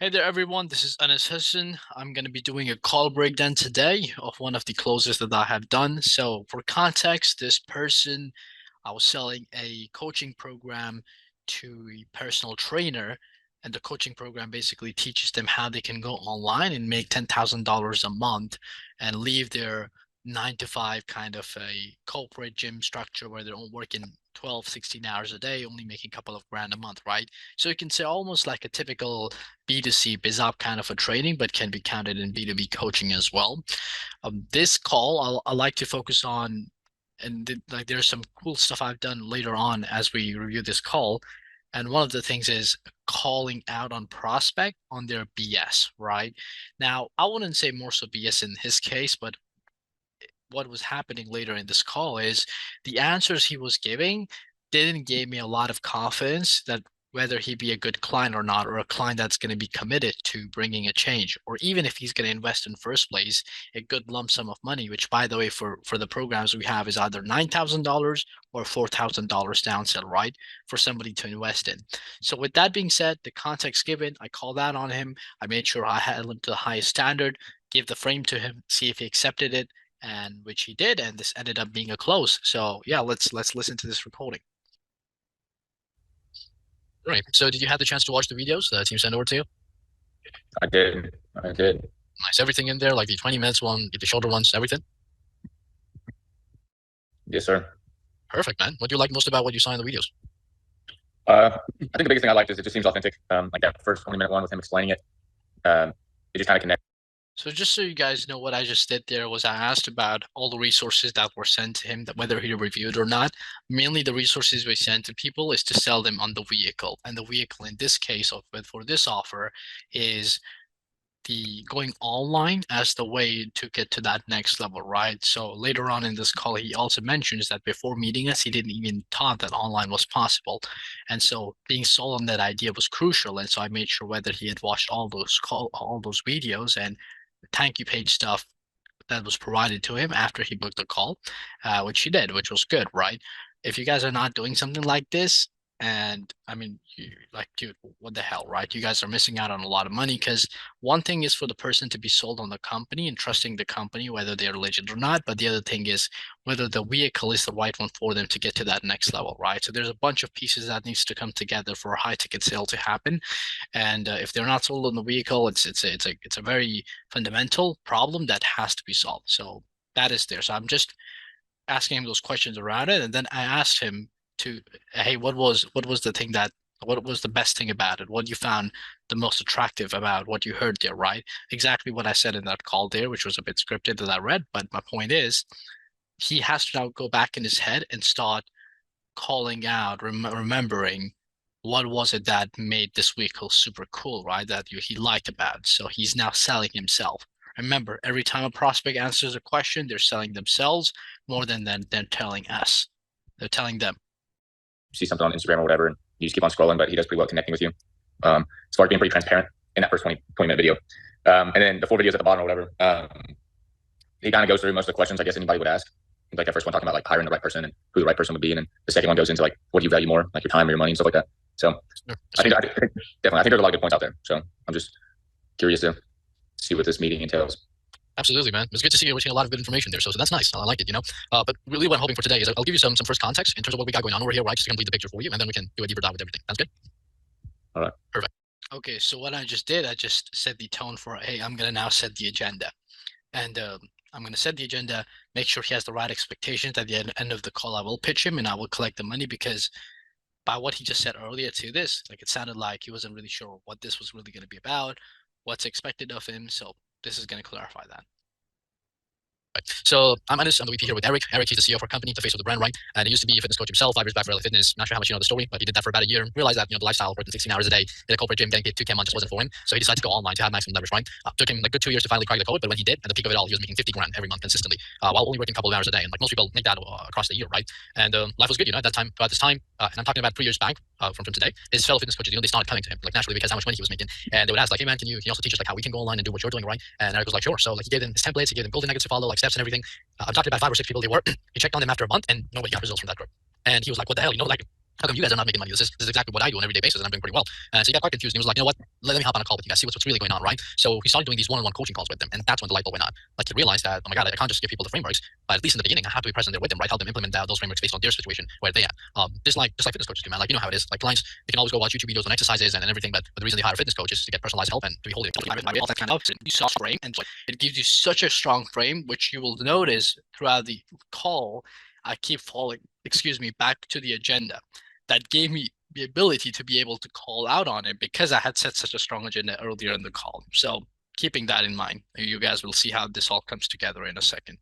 Hey there, everyone. This is Anas Hassan. I'm going to be doing a call breakdown today of one of the closes that I have done. So, for context, this person, I was selling a coaching program to a personal trainer, and the coaching program basically teaches them how they can go online and make $10,000 a month and leave their 9 to 5 kind of a corporate gym structure where they're all working 12, 16 hours a day, only making a couple of grand a month, right? So you can say almost like a typical B2C biz op kind of a training, but can be counted in B2B coaching as well. This call, I like to focus on, and like there's some cool stuff I've done later on as we review this call. And one of the things is calling out on prospect on their BS, right? Now, I wouldn't say more so BS in his case, but what was happening later in this call is the answers he was giving didn't give me a lot of confidence that whether he be a good client or not, or a client that's going to be committed to bringing a change, or even if he's going to invest in first place a good lump sum of money, which by the way, for the programs we have is either $9,000 or $4,000 downsell, right? For somebody to invest in. So with that being said, the context given, I called out on him. I made sure I had him to the highest standard, give the frame to him, see if he accepted it, and which he did, and this ended up being a close. So yeah, let's listen to this recording. Right. So did you have the chance to watch the videos the team sent over to you? I did. I did. Nice. Everything in there, like the 20 minutes one, the shoulder ones, everything? Yes, sir. Perfect, man. What do you like most about what you saw in the videos? I think the biggest thing I liked is it just seems authentic. Like that first 20-minute one with him explaining it. It just kind of connects. So just so you guys know, what I just did there was I asked about all the resources that were sent to him, that whether he reviewed or not. Mainly the resources we send to people is to sell them on the vehicle. And the vehicle in this case of for this offer is the going online as the way to get to that next level, right? So later on in this call, he also mentions that before meeting us, he didn't even thought that online was possible. And so being sold on that idea was crucial. And so I made sure whether he had watched all those videos and the thank you page stuff that was provided to him after he booked the call, which he did, which was good, right? If you guys are not doing something like this, and I mean, like, dude, what the hell, right? You guys are missing out on a lot of money because one thing is for the person to be sold on the company and trusting the company, whether they're legit or not. But the other thing is whether the vehicle is the right one for them to get to that next level, right? So there's a bunch of pieces that needs to come together for a high ticket sale to happen. And if they're not sold on the vehicle, it's a very fundamental problem that has to be solved. So that is there. So I'm just asking him those questions around it, and then I asked him to, hey, what was the thing that what was the best thing about it? What you found the most attractive about what you heard there, right? Exactly what I said in that call there, which was a bit scripted that I read, but my point is he has to now go back in his head and start calling out, remembering what was it that made this vehicle super cool, right? That he liked about. So he's now selling himself. Remember, every time a prospect answers a question, they're selling themselves more than they're telling us. They're telling them. See something on Instagram or whatever, and you just keep on scrolling, but he does pretty well connecting with you. As far as being pretty transparent in that first 20-minute video. And then the 4 videos at the bottom or whatever, he kind of goes through most of the questions I guess anybody would ask. Like that first one talking about like hiring the right person and who the right person would be, and then the second one goes into like what do you value more, like your time or your money and stuff like that. So I think definitely, I think there's a lot of good points out there. So I'm just curious to see what this meeting entails. Absolutely, man. It's good to see you. We're seeing a lot of good information there, so that's nice. I like it, you know. But really, what I'm hoping for today is I'll give you some first context in terms of what we got going on over here, right? Just to complete the picture for you, and then we can do a deeper dive with everything. Sounds good? All right. Perfect. Okay, so what I just did, I just set the tone for, hey, I'm gonna now set the agenda, and I'm gonna set the agenda, make sure he has the right expectations. At the end of the call, I will pitch him and I will collect the money because by what he just said earlier to this, like it sounded like he wasn't really sure what this was really going to be about, what's expected of him. So this is going to clarify that. Right. So I'm Anis. I'm the VP here with Eric. Eric, he's the CEO of our company, the face of the brand, right? And he used to be a fitness coach himself 5 years back for LA Fitness. Not sure how much you know the story, but he did that for about a year. Realized that, the lifestyle, working 16 hours a day, in a corporate gym, getting paid 2K a month just wasn't for him. So he decided to go online to have maximum leverage, right? Took him like good 2 years to finally crack the code, but when he did, at the peak of it all, he was making 50 grand every month consistently, while only working a couple of hours a day. And like most people make that across the year, right? And life was good, at that time, about this time, and I'm talking about 3 years back from today, his fellow fitness coaches, they started coming to him, like naturally because how much money he was making. And they would ask, like, hey man, can you also teach us like how we can go online and do what you're doing, right? And Eric was like, sure. So like he gave them his templates, he gave them golden nuggets to follow, like steps and everything. I'm talking about 5 or 6 people they were. He checked on them after a month and nobody got results from that group. And he was like, what the hell? Like how come you guys are not making money? This is exactly what I do on an everyday basis, and I'm doing pretty well. And so he got quite confused. And he was like, you know what? Let me hop on a call with you guys, see what's really going on, right? So he started doing these one-on-one coaching calls with them, and that's when the light bulb went on. Like he realized that, oh my god, I can't just give people the frameworks, but at least in the beginning, I have to be present there with them, right? Help them implement those frameworks based on their situation where they at. Just like fitness coaches do, man. Like you know how it is. Like clients, they can always go watch YouTube videos on exercises and everything, but the reason they hire fitness coaches is to get personalized help and to be holding all that kind of stuff. You saw frame, and it gives you such a strong frame, which you will notice throughout the call. I keep falling, excuse me, back to the agenda. That gave me the ability to be able to call out on it because I had set such a strong agenda earlier in the call. So keeping that in mind, you guys will see how this all comes together in a second.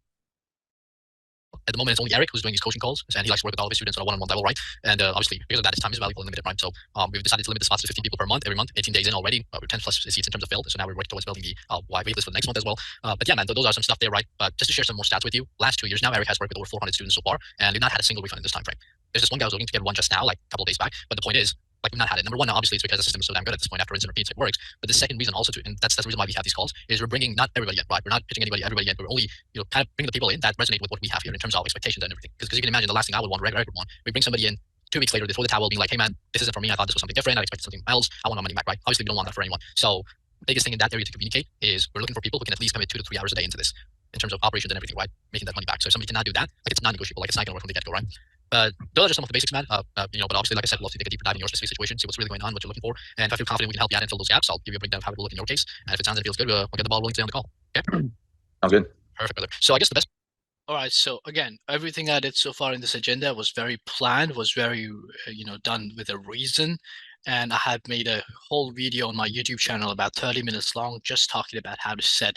At the moment, it's only Eric who's doing these coaching calls, and he likes to work with all of his students on a one-on-one level, right? And obviously, because of that, his time is valuable and limited, right? So we've decided to limit the spots to 15 people per month, every month, 18 days in already. We're 10 plus seats in terms of filled, so now we're working towards building the wide wait list for the next month as well. But yeah, man, those are some stuff there, right? Just to share some more stats with you, last 2 years now, Eric has worked with over 400 students so far, and we've not had a single refund in this time frame. There's this one guy who's looking to get one just now, like a couple of days back, but the point is, like we've not had it. Number one, obviously, it's because the system is so damn good at this point. After rinse and repeats, it works. But the second reason also, and that's the reason why we have these calls, is we're bringing not everybody in, right? We're not pitching everybody in. We're only, kind of bringing the people in that resonate with what we have here in terms of expectations and everything. Because you can imagine the last thing I would want, Eric would want, we bring somebody in 2 weeks later, they throw the towel, being like, hey man, this isn't for me. I thought this was something different. I expected something else. I want my money back, right? Obviously, we don't want that for anyone. So the biggest thing in that area to communicate is we're looking for people who can at least commit 2 to 3 hours a day into this in terms of operations and everything, right? Making that money back. So if somebody cannot do that, like it's non-negotiable. Like it's not going to work from the get-go, right? But those are just some of the basics, man. But obviously, like I said, we'll have to take a deeper dive in your specific situation, see what's really going on, what you're looking for. And if I feel confident we can help you out and fill those gaps, I'll give you a breakdown of how it will look in your case. And if it sounds and feels good, we'll get the ball rolling today on the call. Okay? Sounds good. Perfect, brother. So I guess the best. All right. So again, everything I did so far in this agenda was very planned, was very, done with a reason. And I have made a whole video on my YouTube channel about 30 minutes long, just talking about how to set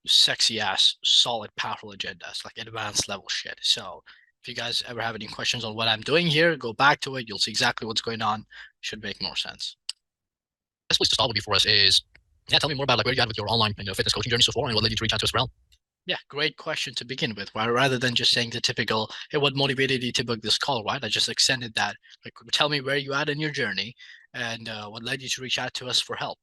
sexy ass, solid, powerful agendas, like advanced level shit. So if you guys ever have any questions on what I'm doing here, go back to it. You'll see exactly what's going on. Should make more sense. Best place to start would be for us is, yeah, tell me more about like where you got with your online fitness coaching journey so far, and what led you to reach out to us for help. Yeah, great question to begin with. Right? Rather than just saying the typical, hey, what motivated you to book this call, right? I just extended that. Like, tell me where you at in your journey, and what led you to reach out to us for help.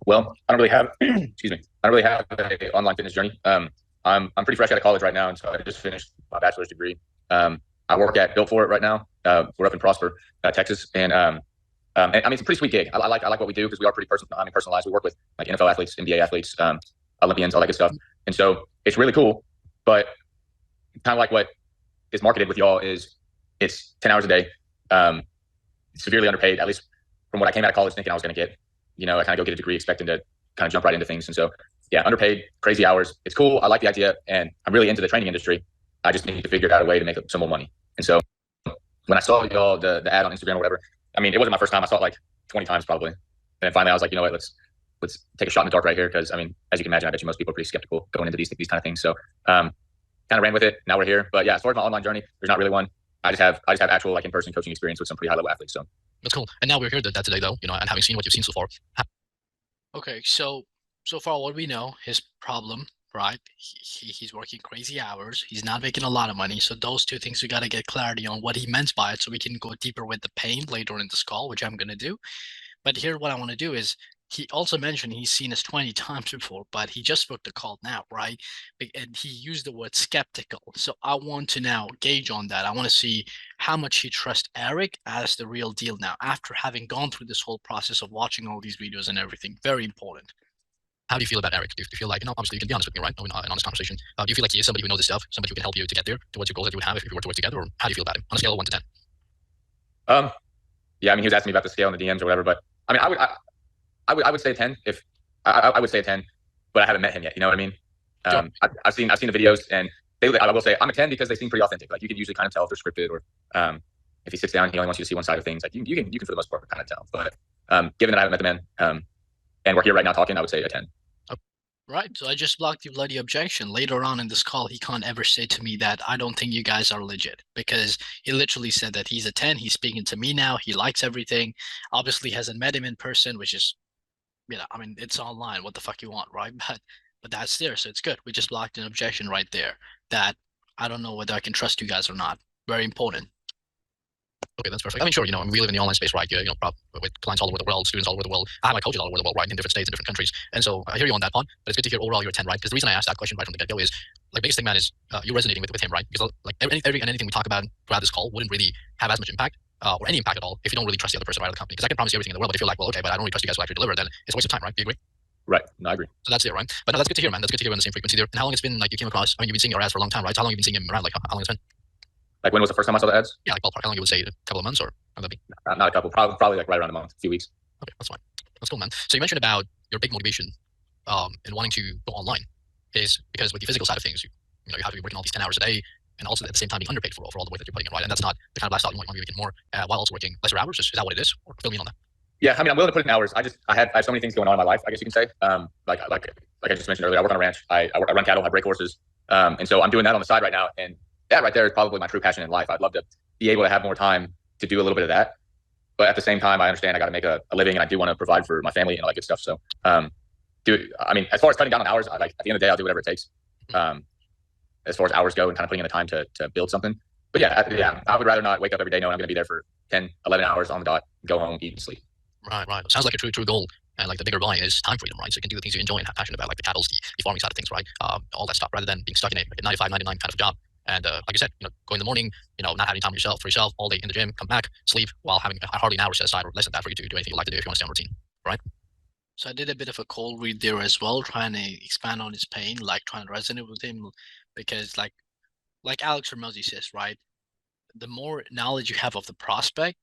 Well, I don't really have, excuse me, I don't really have an online fitness journey. I'm pretty fresh out of college right now, and so I just finished my bachelor's degree. I work at Built For It right now. We're up in Prosper, Texas, and I mean it's a pretty sweet gig. I like what we do because we are pretty personalized. We work with like NFL athletes, NBA athletes, Olympians, all that good stuff, and so it's really cool. But kind of like what is marketed with y'all is it's 10 hours a day, severely underpaid. At least from what I came out of college thinking I was going to get. I kind of go get a degree expecting to kind of jump right into things, and so yeah, underpaid, crazy hours. It's cool. I like the idea, and I'm really into the training industry. I just need to figure out a way to make some more money. And so when I saw y'all the ad on Instagram or whatever, I mean, it wasn't my first time. I saw it like 20 times probably. And then finally I was like, you know what, let's take a shot in the dark right here. Cause I mean, as you can imagine, I bet you most people are pretty skeptical going into these kind of things. So kind of ran with it. Now we're here. But yeah, as far as my online journey, there's not really one. I just have actual like in-person coaching experience with some pretty high level athletes. So that's cool. And now we're here that today though, and having seen what you've seen so far. Okay. So far what we know, his problem, right? He's working crazy hours. He's not making a lot of money. So those two things, we got to get clarity on what he meant by it so we can go deeper with the pain later in this call, which I'm going to do. But here, what I want to do is, he also mentioned he's seen us 20 times before, but he just booked the call now, right? And he used the word skeptical. So I want to now gauge on that. I want to see how much he trusts Eric as the real deal now, after having gone through this whole process of watching all these videos and everything. Very important. How do you feel about Eric? Do you feel like, obviously you can be honest with me, right? In an honest conversation. Do you feel like he is somebody who knows this stuff, somebody who can help you to get there towards your goals that you would have if you were to work together? Or how do you feel about him on a scale of 1 to 10? Yeah, I mean, he was asking me about the scale in the DMs or whatever, but I mean, I would say a 10 if I would say a 10, but I haven't met him yet. You know what I mean? Sure. I've seen the videos, and I will say I'm a 10 because they seem pretty authentic. Like you can usually kind of tell if they're scripted, or if he sits down, he only wants you to see one side of things. Like you can for the most part kind of tell. But given that I haven't met the man, and we're here right now talking, I would say a 10. Right. So I just blocked the bloody objection. Later on in this call, he can't ever say to me that I don't think you guys are legit, because he literally said that he's a 10. He's speaking to me now. He likes everything. Obviously hasn't met him in person, which is, I mean, it's online. What the fuck you want, right? But that's there. So it's good. We just blocked an objection right there that I don't know whether I can trust you guys or not. Very important. Okay, that's perfect. I mean, sure, we live in the online space, right? With clients all over the world, students all over the world. I have my coaches all over the world, right? In different states, in different countries. And so I hear you on that part, but it's good to hear overall you're a 10, right? Because the reason I asked that question right from the get-go is, like, biggest thing, man, is you're resonating with him, right? Because like anything we talk about throughout this call wouldn't really have as much impact or any impact at all if you don't really trust the other person, right, of the company. Because I can promise you everything in the world, but if you're like, well, okay, but I don't really trust you guys to actually deliver, then it's a waste of time, right? Do you agree? Right. No, I agree. So that's it, right? But no, that's good to hear, man. That's good to hear we're on the same frequency there. And how long it's been like you came across? I mean, you've been seeing your ads for a long time, right? So how long have you been seeing him around? Like how long it's been? Like when was the first time I saw the ads? Yeah, like ballpark. How long you would say? A couple of months or how would that be? Not a couple. Probably like right around a month, a few weeks. Okay, that's fine. That's cool, man. So you mentioned about your big motivation in wanting to go online is because with the physical side of things, you know, you have to be working all these 10 hours a day and also at the same time being underpaid for all the work that you're putting in, right? And that's not the kind of lifestyle you want. You want to be making more while also working lesser hours. Is that what it is? Or fill me in on that. Yeah, I mean, I'm willing to put in hours. I have so many things going on in my life, I guess you can say. Like I just mentioned earlier, I work on a ranch. I run cattle. I break horses. And so I'm doing that on the side right now. And that right there is probably my true passion in life. I'd love to be able to have more time to do a little bit of that. But at the same time, I understand I got to make a living, and I do want to provide for my family and all that good stuff. So, I mean, as far as cutting down on hours, like at the end of the day, I'll do whatever it takes. As far as hours go and kind of putting in the time to build something. But yeah, I would rather not wake up every day knowing I'm going to be there for 10, 11 hours on the dot, go home, eat and sleep. Right, right. Sounds like a true goal. And like the bigger why is time freedom, right? So you can do the things you enjoy and have passion about, like the cattle, the farming side of things, right? All that stuff, rather than being stuck in a 95, 99 kind of job. And like you said, you know, go in the morning, you know, not having time for yourself all day in the gym, come back, sleep while having hardly an hour set aside or less than that for you to do anything you like to do if you want to stay on routine, right? So I did a bit of a cold read there as well, trying to expand on his pain, like trying to resonate with him, because like Alex Ramosi says, right? The more knowledge you have of the prospect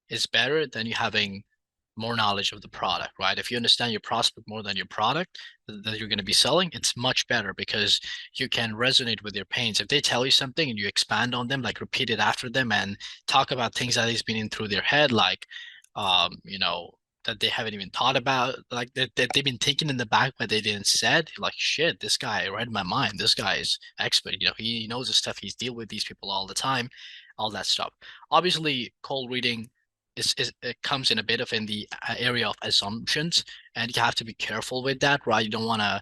is better than you having more knowledge of the product, right? If you understand your prospect more than your product that you're going to be selling, it's much better because you can resonate with their pains. If they tell you something and you expand on them, like repeat it after them and talk about things that has been in through their head, like, you know, that they haven't even thought about, like that they've been thinking in the back, but they didn't said, like, shit, this guy read my mind. This guy is expert. You know, he knows the stuff. He's deal with these people all the time, all that stuff. Obviously, cold reading it comes in a bit of in the area of assumptions, and you have to be careful with that, right? You don't want to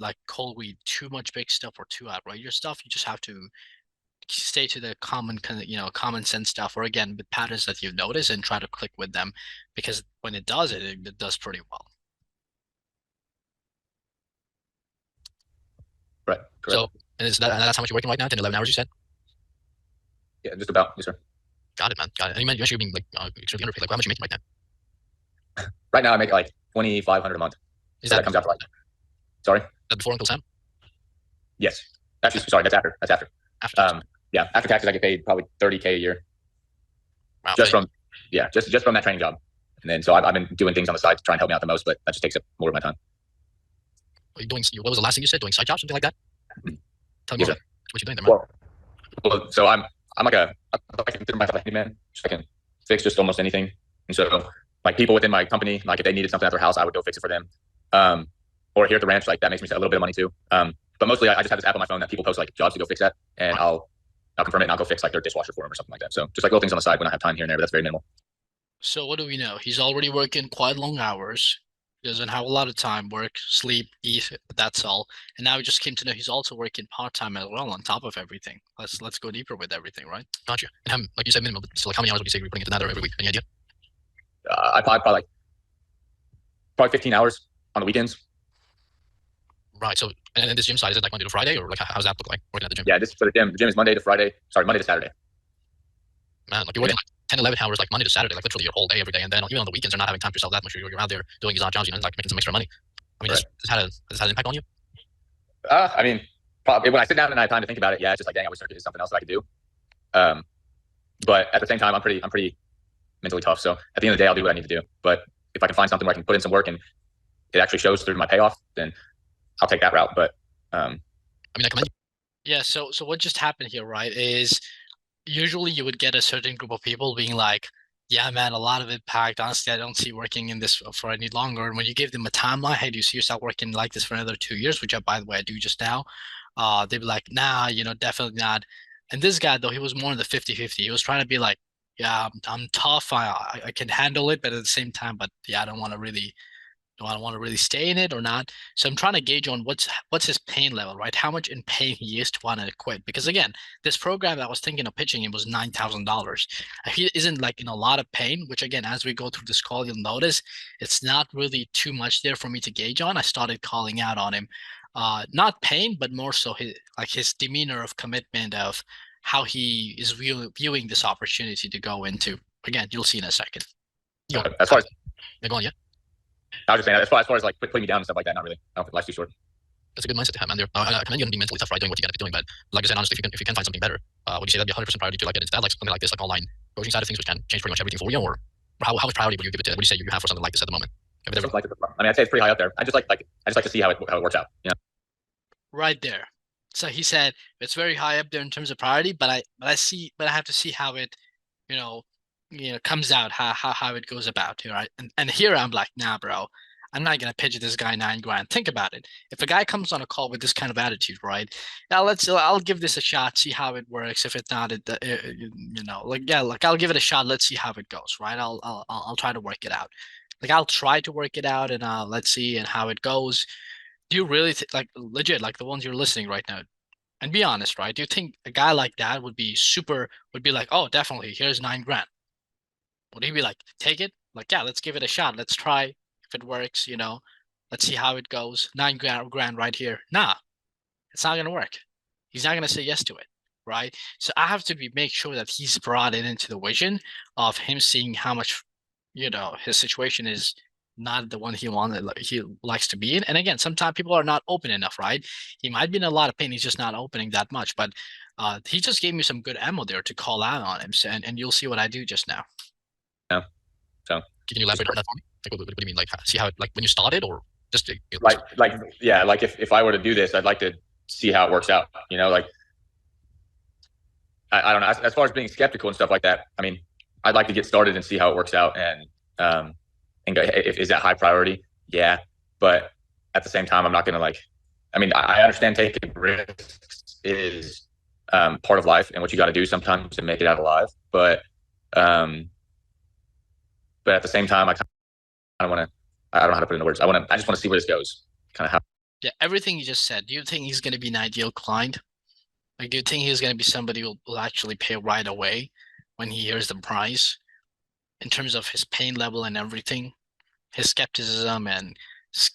like cold read too much big stuff or too outright your stuff. You just have to stay to the common kind of, you know, common sense stuff, or again with patterns that you've noticed and try to click with them, because when it does it does pretty well. Right. Correct. So and that's how much you're working right now, 10, 11 hours you said? Yeah, just about. Yes, sir. Got it, man. Got it. And you mentioned you're being like extremely underpaid. Like, how much are you making right now? Right now, I make like 2,500 a month. Is So that comes out to like? Sorry. that before Uncle Sam? Yes. Actually, sorry. That's after. That's after. After Yeah. After taxes, I get paid probably 30K a year wow, just from just from that training job. And then so I've been doing things on the side to try and help me out the most, but that just takes up more of my time. are you doing? What was the last thing you said? Doing side jobs, something like that? Tell me Yes, more. sir. What you doing there, man? Well, so I'm like I consider myself a handyman. So I can fix just almost anything. And so like people within my company, like if they needed something at their house, I would go fix it for them. Or here at the ranch, like that makes me a little bit of money too. But mostly I just have this app on my phone that people post like jobs to go fix that, and I'll confirm it and I'll go fix like their dishwasher for them or something like that. So just like little things on the side when I have time here and there, but that's very minimal. So what do we know? He's already working quite long hours. He doesn't have a lot of time, work, sleep, eat, that's all. And now we just came to know he's also working part-time as well on top of everything. Let's go deeper with everything, right? Gotcha. And like you said, minimum. So like how many hours would you say you're putting into Nether every week? Any idea? I probably 15 hours on the weekends. Right. So and this gym side, is it like Monday to Friday, or like how does that look like working at the gym? Yeah, this for the gym. The gym is Monday to Saturday. Man, like you're working like 10, 11 hours like Monday to Saturday, like literally your whole day every day. And then even on the weekends, you're not having time for yourself that much. You're out there doing these odd jobs, you know, like making some extra money. I mean, Right. has this had an impact on you? I mean, probably when I sit down and I have time to think about it, yeah, it's just like, dang, I wish there could be something else that I could do. But at the same time, I'm pretty mentally tough. So at the end of the day, I'll do what I need to do. But if I can find something where I can put in some work and it actually shows through my payoff, then I'll take that route. But I mean, I commend you. Yeah. So what just happened here, right, is usually you would get a certain group of people being like, yeah, man, a lot of impact. Honestly, I don't see working in this for any longer. And when you give them a timeline, hey, do you see yourself working like this for another 2 years? Which, by the way, I do just now. They'd be like, nah, you know, definitely not. And this guy, though, he was more in the 50-50. He was trying to be like, yeah, I'm tough. I can handle it, but at the same time, but yeah, I don't want to really do I want to really stay in it or not? So I'm trying to gauge on what's his pain level, right? How much in pain he is to want to quit. Because again, this program that I was thinking of pitching him was $9,000. He isn't like in a lot of pain, which again, as we go through this call, you'll notice it's not really too much there for me to gauge on. I started calling out on him. Not pain, but more so his demeanor of commitment of how he is viewing this opportunity to go into. Again, you'll see in a second. As far as They're going, yeah. I was just saying, as far as like putting me down and stuff like that, not really. I don't think life's too short. That's a good mindset to have, man. I commend you on being mentally tough, right? Doing what you gotta be doing. But like I said, honestly, if you can find something better, would you say that'd be 100% priority to like get into that, like something like this, like online coaching side of things, which can change pretty much everything for you, or how much priority would you give it to? Would you say you have for something like this at the moment? Like, I mean, I'd say it's pretty high up there. I just like to see how it works out. Yeah. Right there. So he said it's very high up there in terms of priority, but I have to see how it, you know, comes out, how it goes about, right? And here I'm like, nah, bro, I'm not gonna pitch this guy 9 grand. Think about it. If a guy comes on a call with this kind of attitude, right? Now I'll give this a shot, see how it works. If it's not, like I'll give it a shot. Let's see how it goes, right? I'll try to work it out. Like I'll try to work it out, and let's see and how it goes. Do you really like legit, like the ones you're listening right now? And be honest, right? Do you think a guy like that would be like, oh, definitely, here's 9 grand? Would he be like, take it? Like, yeah, let's give it a shot. Let's try. If it works, let's see how it goes. 9 grand right here. Nah, it's not gonna work. He's not gonna say yes to it, right? So I have to make sure that he's brought it into the vision of him seeing how much, his situation is not the one he wanted, he likes to be in. And again, sometimes people are not open enough, right? He might be in a lot of pain. He's just not opening that much. But he just gave me some good ammo there to call out on him. So, and you'll see what I do just now. Yeah. So can you elaborate on that for me? Like, what do you mean? Like, see how like when you started, or just yeah, like if I were to do this, I'd like to see how it works out. Like I don't know. As far as being skeptical and stuff like that, I mean, I'd like to get started and see how it works out, and go, is that high priority? Yeah, but at the same time, I'm not going to like. I mean, I understand taking risks is part of life and what you got to do sometimes to make it out alive, but at the same time, I kind of want to. I don't know how to put it into words. I just want to see where this goes. Kind of how. Yeah, everything you just said. Do you think he's going to be an ideal client? Like, do you think he's going to be somebody who will actually pay right away when he hears the price, in terms of his pain level and everything, his skepticism and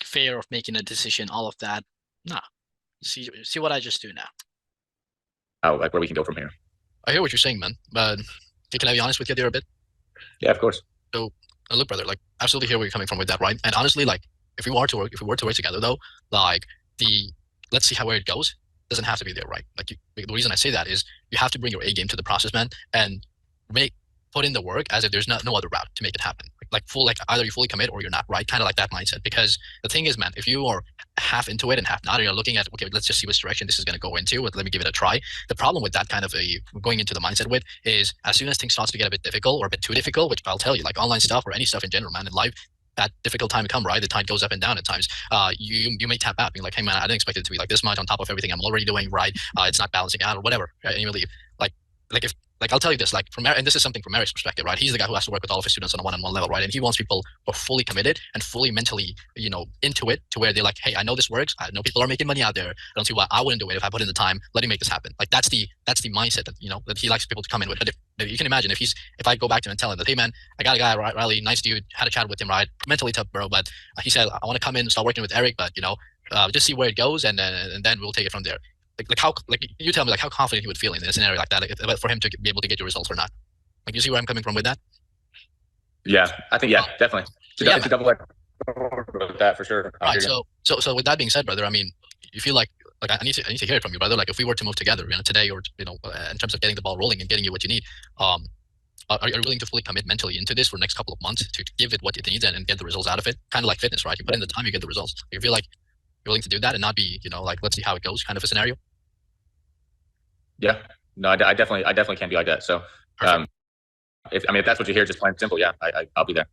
fear of making a decision, all of that? Nah. See what I just do now. Oh, like where we can go from here. I hear what you're saying, man. But can I be honest with you there a bit? Yeah, of course. So, look, brother, like, absolutely hear where you're coming from with that, right? And honestly, like, if we were to work together, though, like let's see where it goes. Doesn't have to be there, right? Like, the reason I say that is you have to bring your A game to the process, man, and put in the work as if there's no other route to make it happen. Like either you fully commit or you're not, right? Kind of like that mindset. Because the thing is, man, if you are half into it and half not, or you're looking at, okay, let's just see which direction this is going to go into, let me give it a try. The problem with that kind of going into the mindset with is, as soon as things starts to get a bit difficult or a bit too difficult, which I'll tell you, like online stuff or any stuff in general, man, in life, that difficult time to come, right? The tide goes up and down at times. You may tap out, being like, hey man, I didn't expect it to be like this much on top of everything I'm already doing, right? It's not balancing out or whatever, right? And you leave. Like I'll tell you this, like and this is something from Eric's perspective, right? He's the guy who has to work with all of his students on a one-on-one level, right? And he wants people who are fully committed and fully mentally, into it, to where they're like, hey, I know this works. I know people are making money out there. I don't see why I wouldn't do it if I put in the time. Let me make this happen. Like that's the mindset that that he likes people to come in with. But if you can imagine, if I go back to him and tell him that, hey man, I got a guy, Riley, nice dude, had a chat with him, right? Mentally tough, bro, but he said I want to come in and start working with Eric, but just see where it goes, and then we'll take it from there. Like you tell me, like, how confident he would feel in a scenario like that, for him to be able to get your results or not. Like, you see where I'm coming from with that? Yeah, I think definitely. It's a double with that for sure. Right. So with that being said, brother, I mean, you feel like I need to hear it from you, brother. Like, if we were to move together, today, or in terms of getting the ball rolling and getting you what you need, are you willing to fully commit mentally into this for the next couple of months to give it what it needs and get the results out of it? Kind of like fitness, right? You put in the time, you get the results. You feel like you're willing to do that and not be, like, let's see how it goes kind of a scenario? Yeah, no, I definitely can't be like that. So, if that's what you hear, just plain simple, yeah, I'll be there.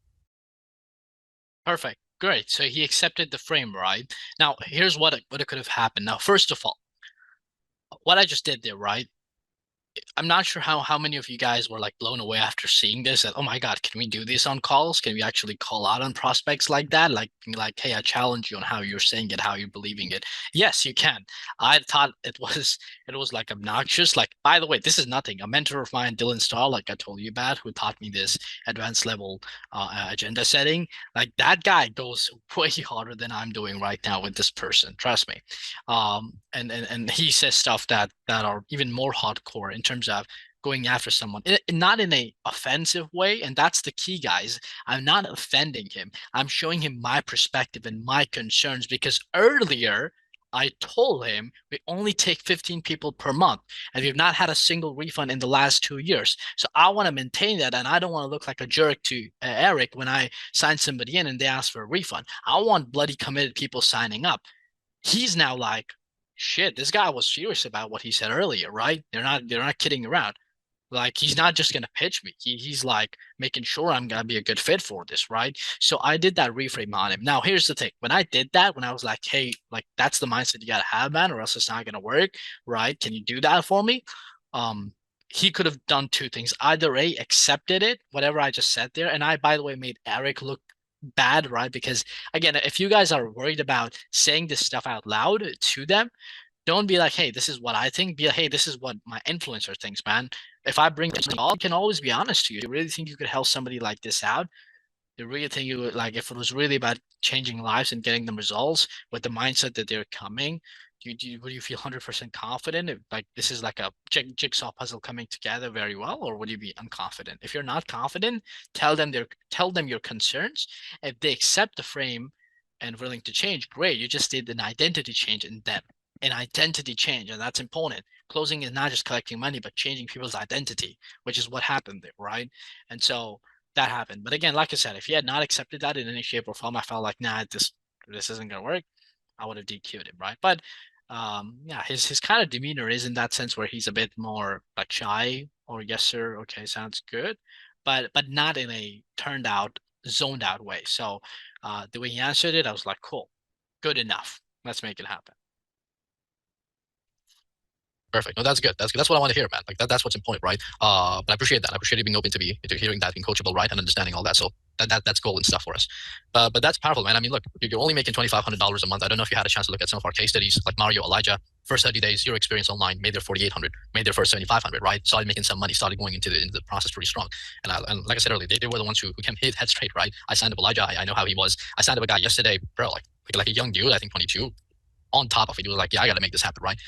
Perfect, great. So he accepted the frame, right? Now, here's what it could have happened. Now, first of all, what I just did there, right? I'm not sure how many of you guys were like blown away after seeing this, that, oh my God, can we do this on calls? Can we actually call out on prospects like that? Like, hey, I challenge you on how you're saying it, how you're believing it. Yes, you can. I thought it was like obnoxious. Like, by the way, this is nothing. A mentor of mine, Dylan Starr, like I told you about, who taught me this advanced level agenda setting, like that guy goes way harder than I'm doing right now with this person. Trust me. And he says stuff that are even more hardcore in terms of going after someone, not in a offensive way. And that's the key, guys. I'm not offending him. I'm showing him my perspective and my concerns, because earlier I told him we only take 15 people per month and we've not had a single refund in the last 2 years. So I want to maintain that, and I don't want to look like a jerk to Eric when I sign somebody in and they ask for a refund. I want bloody committed people signing up. He's now like, shit, this guy was serious about what he said earlier, right? They're not kidding around. Like, he's not just gonna pitch me. He's like making sure I'm gonna be a good fit for this, right? So I did that reframe on him. Now here's the thing. When I did that, when I was like, hey, like that's the mindset you gotta have, man, or else it's not gonna work, right? Can you do that for me? Um, he could have done two things. Either A, accepted it, whatever I just said there. And I, by the way, made Eric look bad, right? Because again, if you guys are worried about saying this stuff out loud to them, don't be like, hey, this is what I think. Be like, hey, this is what my influencer thinks, man. If I bring this up, you can always be honest to you. You really think you could help somebody like this out? You really think you would, like, if it was really about changing lives and getting them results with the mindset that they're coming, would you feel 100% confident if, like, this is like a jigsaw puzzle coming together very well, or would you be unconfident? If you're not confident, tell them your concerns. If they accept the frame and willing to change, great. You just did an identity change in them, an identity change, and that's important. Closing is not just collecting money, but changing people's identity, which is what happened there, right? And so that happened. But again, like I said, if he had not accepted that in any shape or form, I felt like, nah, this isn't gonna work. I would have DQ'd him, right? But yeah, his kind of demeanor is in that sense where he's a bit more like shy, or yes sir, okay, sounds good, but not in a turned out, zoned out way. So the way he answered it, I was like, cool, good enough. Let's make it happen. Perfect. No, that's good. That's good. That's what I want to hear, man. Like that's what's important, right? But I appreciate that. I appreciate you being open to hearing that, being coachable, right, and understanding all that. So that's gold and stuff for us. But that's powerful, man. I mean, look, you're only making $2,500 a month. I don't know if you had a chance to look at some of our case studies, like Mario, Elijah. First 30 days, zero experience online, made their 4,800, made their first 7,500, right? Started making some money, started going into the process pretty strong. And like I said earlier, they were the ones who came hit head straight, right? I signed up Elijah. I know how he was. I signed up a guy yesterday, bro, like a young dude, I think 22. On top of it, he was like, yeah, I got to make this happen, right?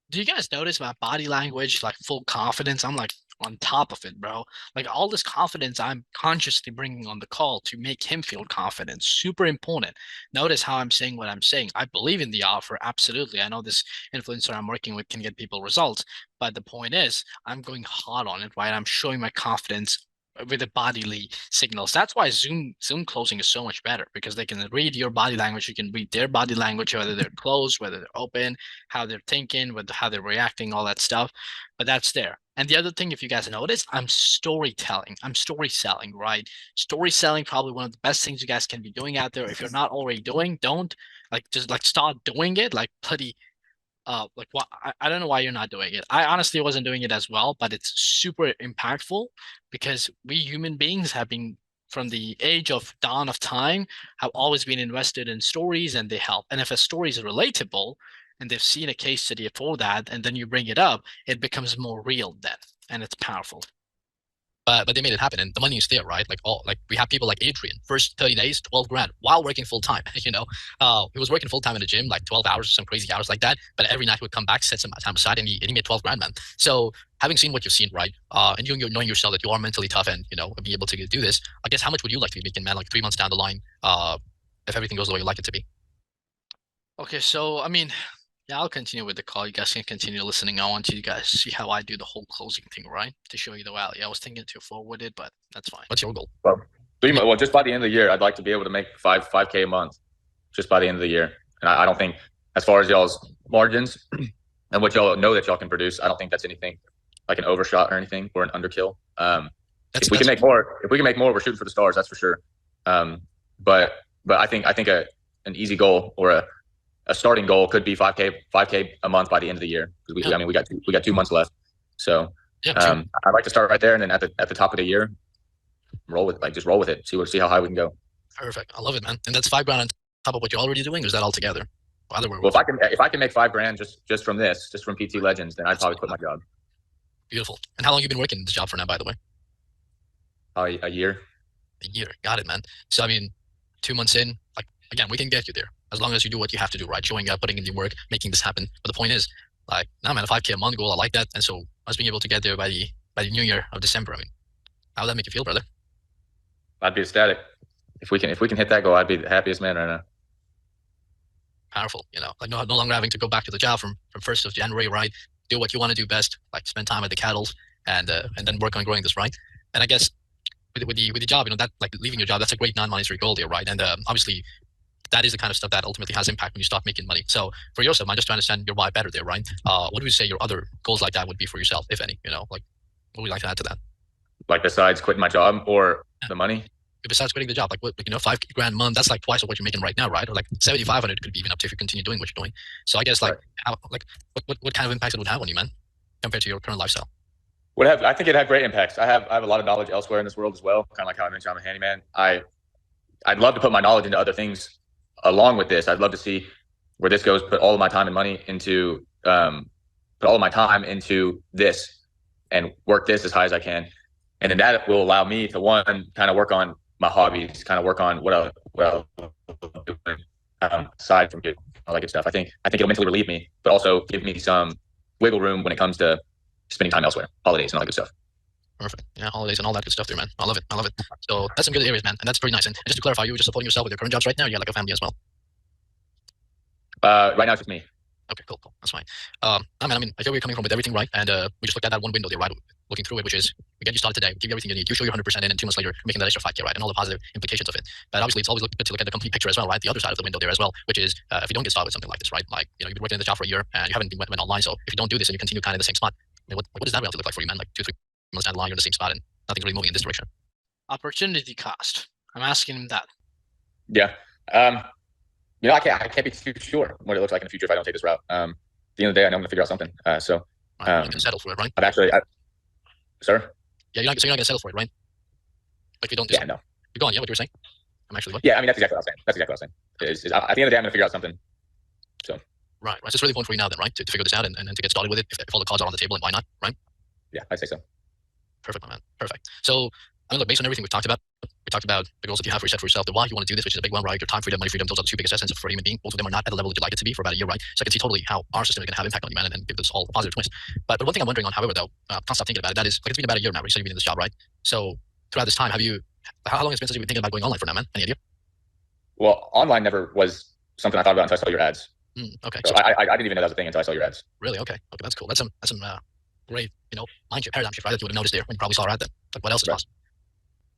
Do you guys notice my body language, like full confidence? I'm like on top of it, bro. Like all this confidence I'm consciously bringing on the call to make him feel confident. Super important. Notice how I'm saying what I'm saying. I believe in the offer. Absolutely. I know this influencer I'm working with can get people results, but the point is I'm going hard on it, right? I'm showing my confidence with the bodily signals. That's why Zoom closing is so much better, because they can read your body language. You can read their body language, whether they're closed, whether they're open, how they're thinking, how they're reacting, all that stuff. But that's there. And the other thing, if you guys notice, I'm storytelling. I'm story selling, right? Story selling, probably one of the best things you guys can be doing out there. If you're not already doing, don't just start doing it. Like bloody like what I don't know why you're not doing it. I honestly wasn't doing it as well, but it's super impactful, because we human beings have been, from the age of dawn of time, have always been invested in stories, and they help. And if a story is relatable and they've seen a case study for that, and then you bring it up, it becomes more real then, and it's powerful. But they made it happen, and the money is there, right? Like we have people like Adrian, first 30 days, 12 grand, while working full time. He was working full time in the gym, like 12 hours, some crazy hours like that. But every night he would come back, set some time aside, and he made 12 grand, man. So having seen what you've seen, right, and you knowing yourself that you are mentally tough and be able to do this, I guess how much would you like to be making, man? Like 3 months down the line, if everything goes the way you like it to be. Okay, so I mean, yeah, I'll continue with the call. You guys can continue listening. I want you guys to see how I do the whole closing thing, right? To show you the value. I was thinking to forward it, but that's fine. What's your goal? Well, just by the end of the year, I'd like to be able to make 5K a month, just by the end of the year. And I don't think, as far as y'all's margins and what y'all know that y'all can produce, I don't think that's anything like an overshot or anything, or an underkill. If we can make more, we're shooting for the stars. That's for sure. But I think an easy goal, or a starting goal, could be 5K a month by the end of the year. Because I mean, we got 2 months left. So I'd like to start right there, and then at the top of the year, just roll with it. See how high we can go. Perfect. I love it, man. And that's 5 grand on top of what you're already doing, or is that all together? Well, if I can make 5 grand just from PT Legends, then I'd probably quit my job. Beautiful. And how long have you been working this job for now, by the way? A year. A year. Got it, man. So I mean, 2 months in, like, again, we can get you there as long as you do what you have to do, right? Showing up, putting in the work, making this happen. But the point is, like, nah, man, a 5K a month goal, I like that. And so us being able to get there by the new year of December. I mean, how would that make you feel, brother? I'd be ecstatic if we can hit that goal. I'd be the happiest man right now. Powerful, like no longer having to go back to the job from 1st of January, right? Do what you want to do best, like spend time at the cattles and then work on growing this, right? And I guess with the job, that like leaving your job, that's a great non-monetary goal there, right? And obviously that is the kind of stuff that ultimately has impact when you start making money. So for yourself, I just to understand your why better there, right? What would you say your other goals like that would be for yourself, if any? Like what would you like to add to that? Like besides quitting my job or the money? Besides quitting the job, like what, $5,000 a month, that's like twice of what you're making right now, right? Or like 7,500 could be even up to if you continue doing what you're doing. So I guess like, how, like what kind of impact it would have on you, man, compared to your current lifestyle? I think it'd have great impacts. I have a lot of knowledge elsewhere in this world as well. Kind of like how I mentioned, I'm a handyman. I'd love to put my knowledge into other things along with this. I'd love to see where this goes. Put all of my time and money into this, and work this as high as I can. And then that will allow me to, one, kind of work on my hobbies, kind of work on what else doing aside from all that good stuff. I think it'll mentally relieve me, but also give me some wiggle room when it comes to spending time elsewhere, holidays and all that good stuff. Perfect. Yeah, holidays and all that good stuff there, man. I love it. So that's some good areas, man. And that's pretty nice. And just to clarify, you were just supporting yourself with your current jobs right now? You got like a family as well? Right now it's just me. Okay, cool. That's fine. I mean, I hear where you're coming from with everything, right? And we just looked at that one window there, right? Looking through it, which is, we get you started today, we give you everything you need, you show you're 100% in, and 2 months later, you're making that extra 5K, right? And all the positive implications of it. But obviously, it's always good to look at the complete picture as well, right? The other side of the window there as well, which is if you don't get started with something like this, right? Like, you've been working in the job for a year and you haven't been went online. So if you don't do this and you continue kind of in the same spot, I mean, what does that reality look like for you, man? Like 2-3 months down the line, you're in the same spot and nothing's really moving in this direction. Opportunity cost. I'm asking him that. Yeah. I can't be too sure what it looks like in the future if I don't take this route. At the end of the day, I know I'm going to figure out something. Right, you're not going to settle for it, right? Sir? Yeah, you're not going to settle for it, right? Like you don't do something. No. You're going, yeah, what you were saying? I'm actually what? Yeah, I mean, that's exactly what I was saying. At the end of the day, I'm going to figure out something. So. Right. So it's really important for you now then, right? To figure this out and to get started with it if all the cards are on the table, and why not, right? Yeah, I'd say so. Perfect, my man. Perfect. So, I mean, look, based on everything we talked about the goals that you have set for yourself, the why you want to do this, which is a big one, right? Your time freedom, money freedom, those are the 2 biggest essence for a human being. Both of them are not at the level that you'd like it to be for about a year, right? So I can see totally how our system is going to have impact on you, man, and give this all a positive twist. But one thing I'm wondering on, however, though, can't stop thinking about it, that is, like, it's been about a year now, right? So you've been in this job, right? So throughout this time, how long has it been since you've been thinking about going online for now, man? Any idea? Well, online never was something I thought about until I saw your ads. Okay. So I didn't even know that was a thing until I saw your ads. Really? Okay. Okay, that's cool. That's some great, mind shift, paradigm shift, right? That you would have noticed there when you probably saw our ad then. Like, what else is possible?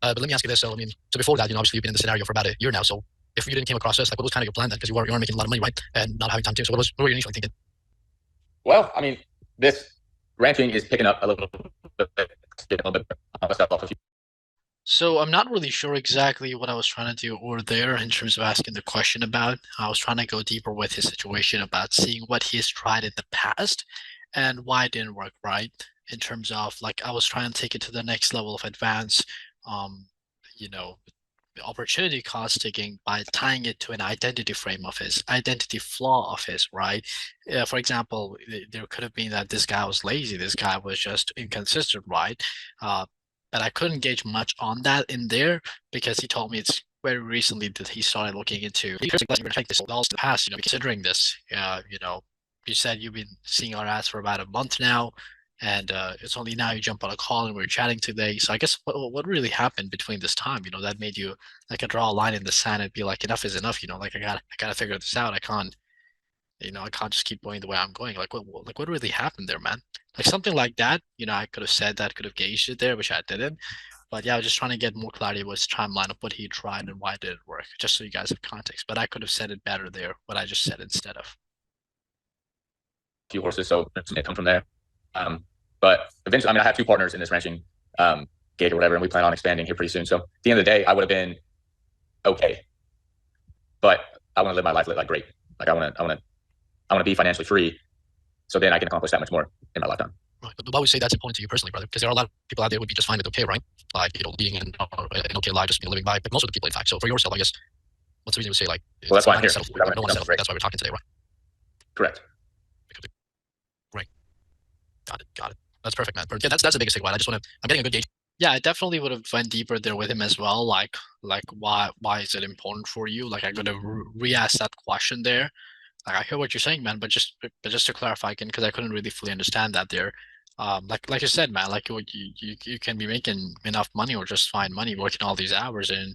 But let me ask you this. So, I mean, before that, obviously you've been in this scenario for about a year now. So if you didn't came across this, like, what was kind of your plan then? Because you are making a lot of money, right? And not having time to. So what were you initially thinking? Well, I mean, this ranching is picking up a little bit. So I'm not really sure exactly what I was trying to do over there in terms of asking the question about. I was trying to go deeper with his situation about seeing what he's tried in the past and why it didn't work, right? In terms of, like, I was trying to take it to the next level of advance, opportunity cost taking by tying it to an identity frame of his, identity flaw of his, right? For example, there could have been that this guy was lazy, this guy was just inconsistent, right? But I couldn't gauge much on that in there because he told me it's very recently that he started looking into this in the past, considering this. You said you've been seeing our ads for about a month now, and it's only now you jump on a call and we're chatting today. So I guess what really happened between this time, that made you like draw a line in the sand and be like, enough is enough, like I gotta figure this out. I can't just keep going the way I'm going. Like what really happened there, man? Like something like that, I could have said that, could have gauged it there, which I didn't. But yeah, I was just trying to get more clarity with his timeline of what he tried and why it didn't work, just so you guys have context. But I could have said it better there, what I just said instead of. Few horses, so it comes from there. But eventually, I mean, I have 2 partners in this ranching gig or whatever, and we plan on expanding here pretty soon. So at the end of the day, I would have been okay, but I want to live my life like great. Like I want to be financially free, so then I can accomplish that much more in my lifetime. Right, but why would you say that's important to you personally, brother? Because there are a lot of people out there who would be just fine with okay, right? Like being an okay life, just living by. But most of the people, in fact. So for yourself, I guess, what's the reason you would say like? Well, that's why I'm here. No one settle for it. That's why we're talking today, right? Correct. Right. Got it. That's perfect, man. Yeah, that's the biggest thing. Right? I'm getting a good gauge. Yeah, I definitely would have went deeper there with him as well. Like why is it important for you? Like I could have re-asked that question there. Like I hear what you're saying, man, but just to clarify again, because I couldn't really fully understand that there. like you said, man, like you can be making enough money or just fine money working all these hours, and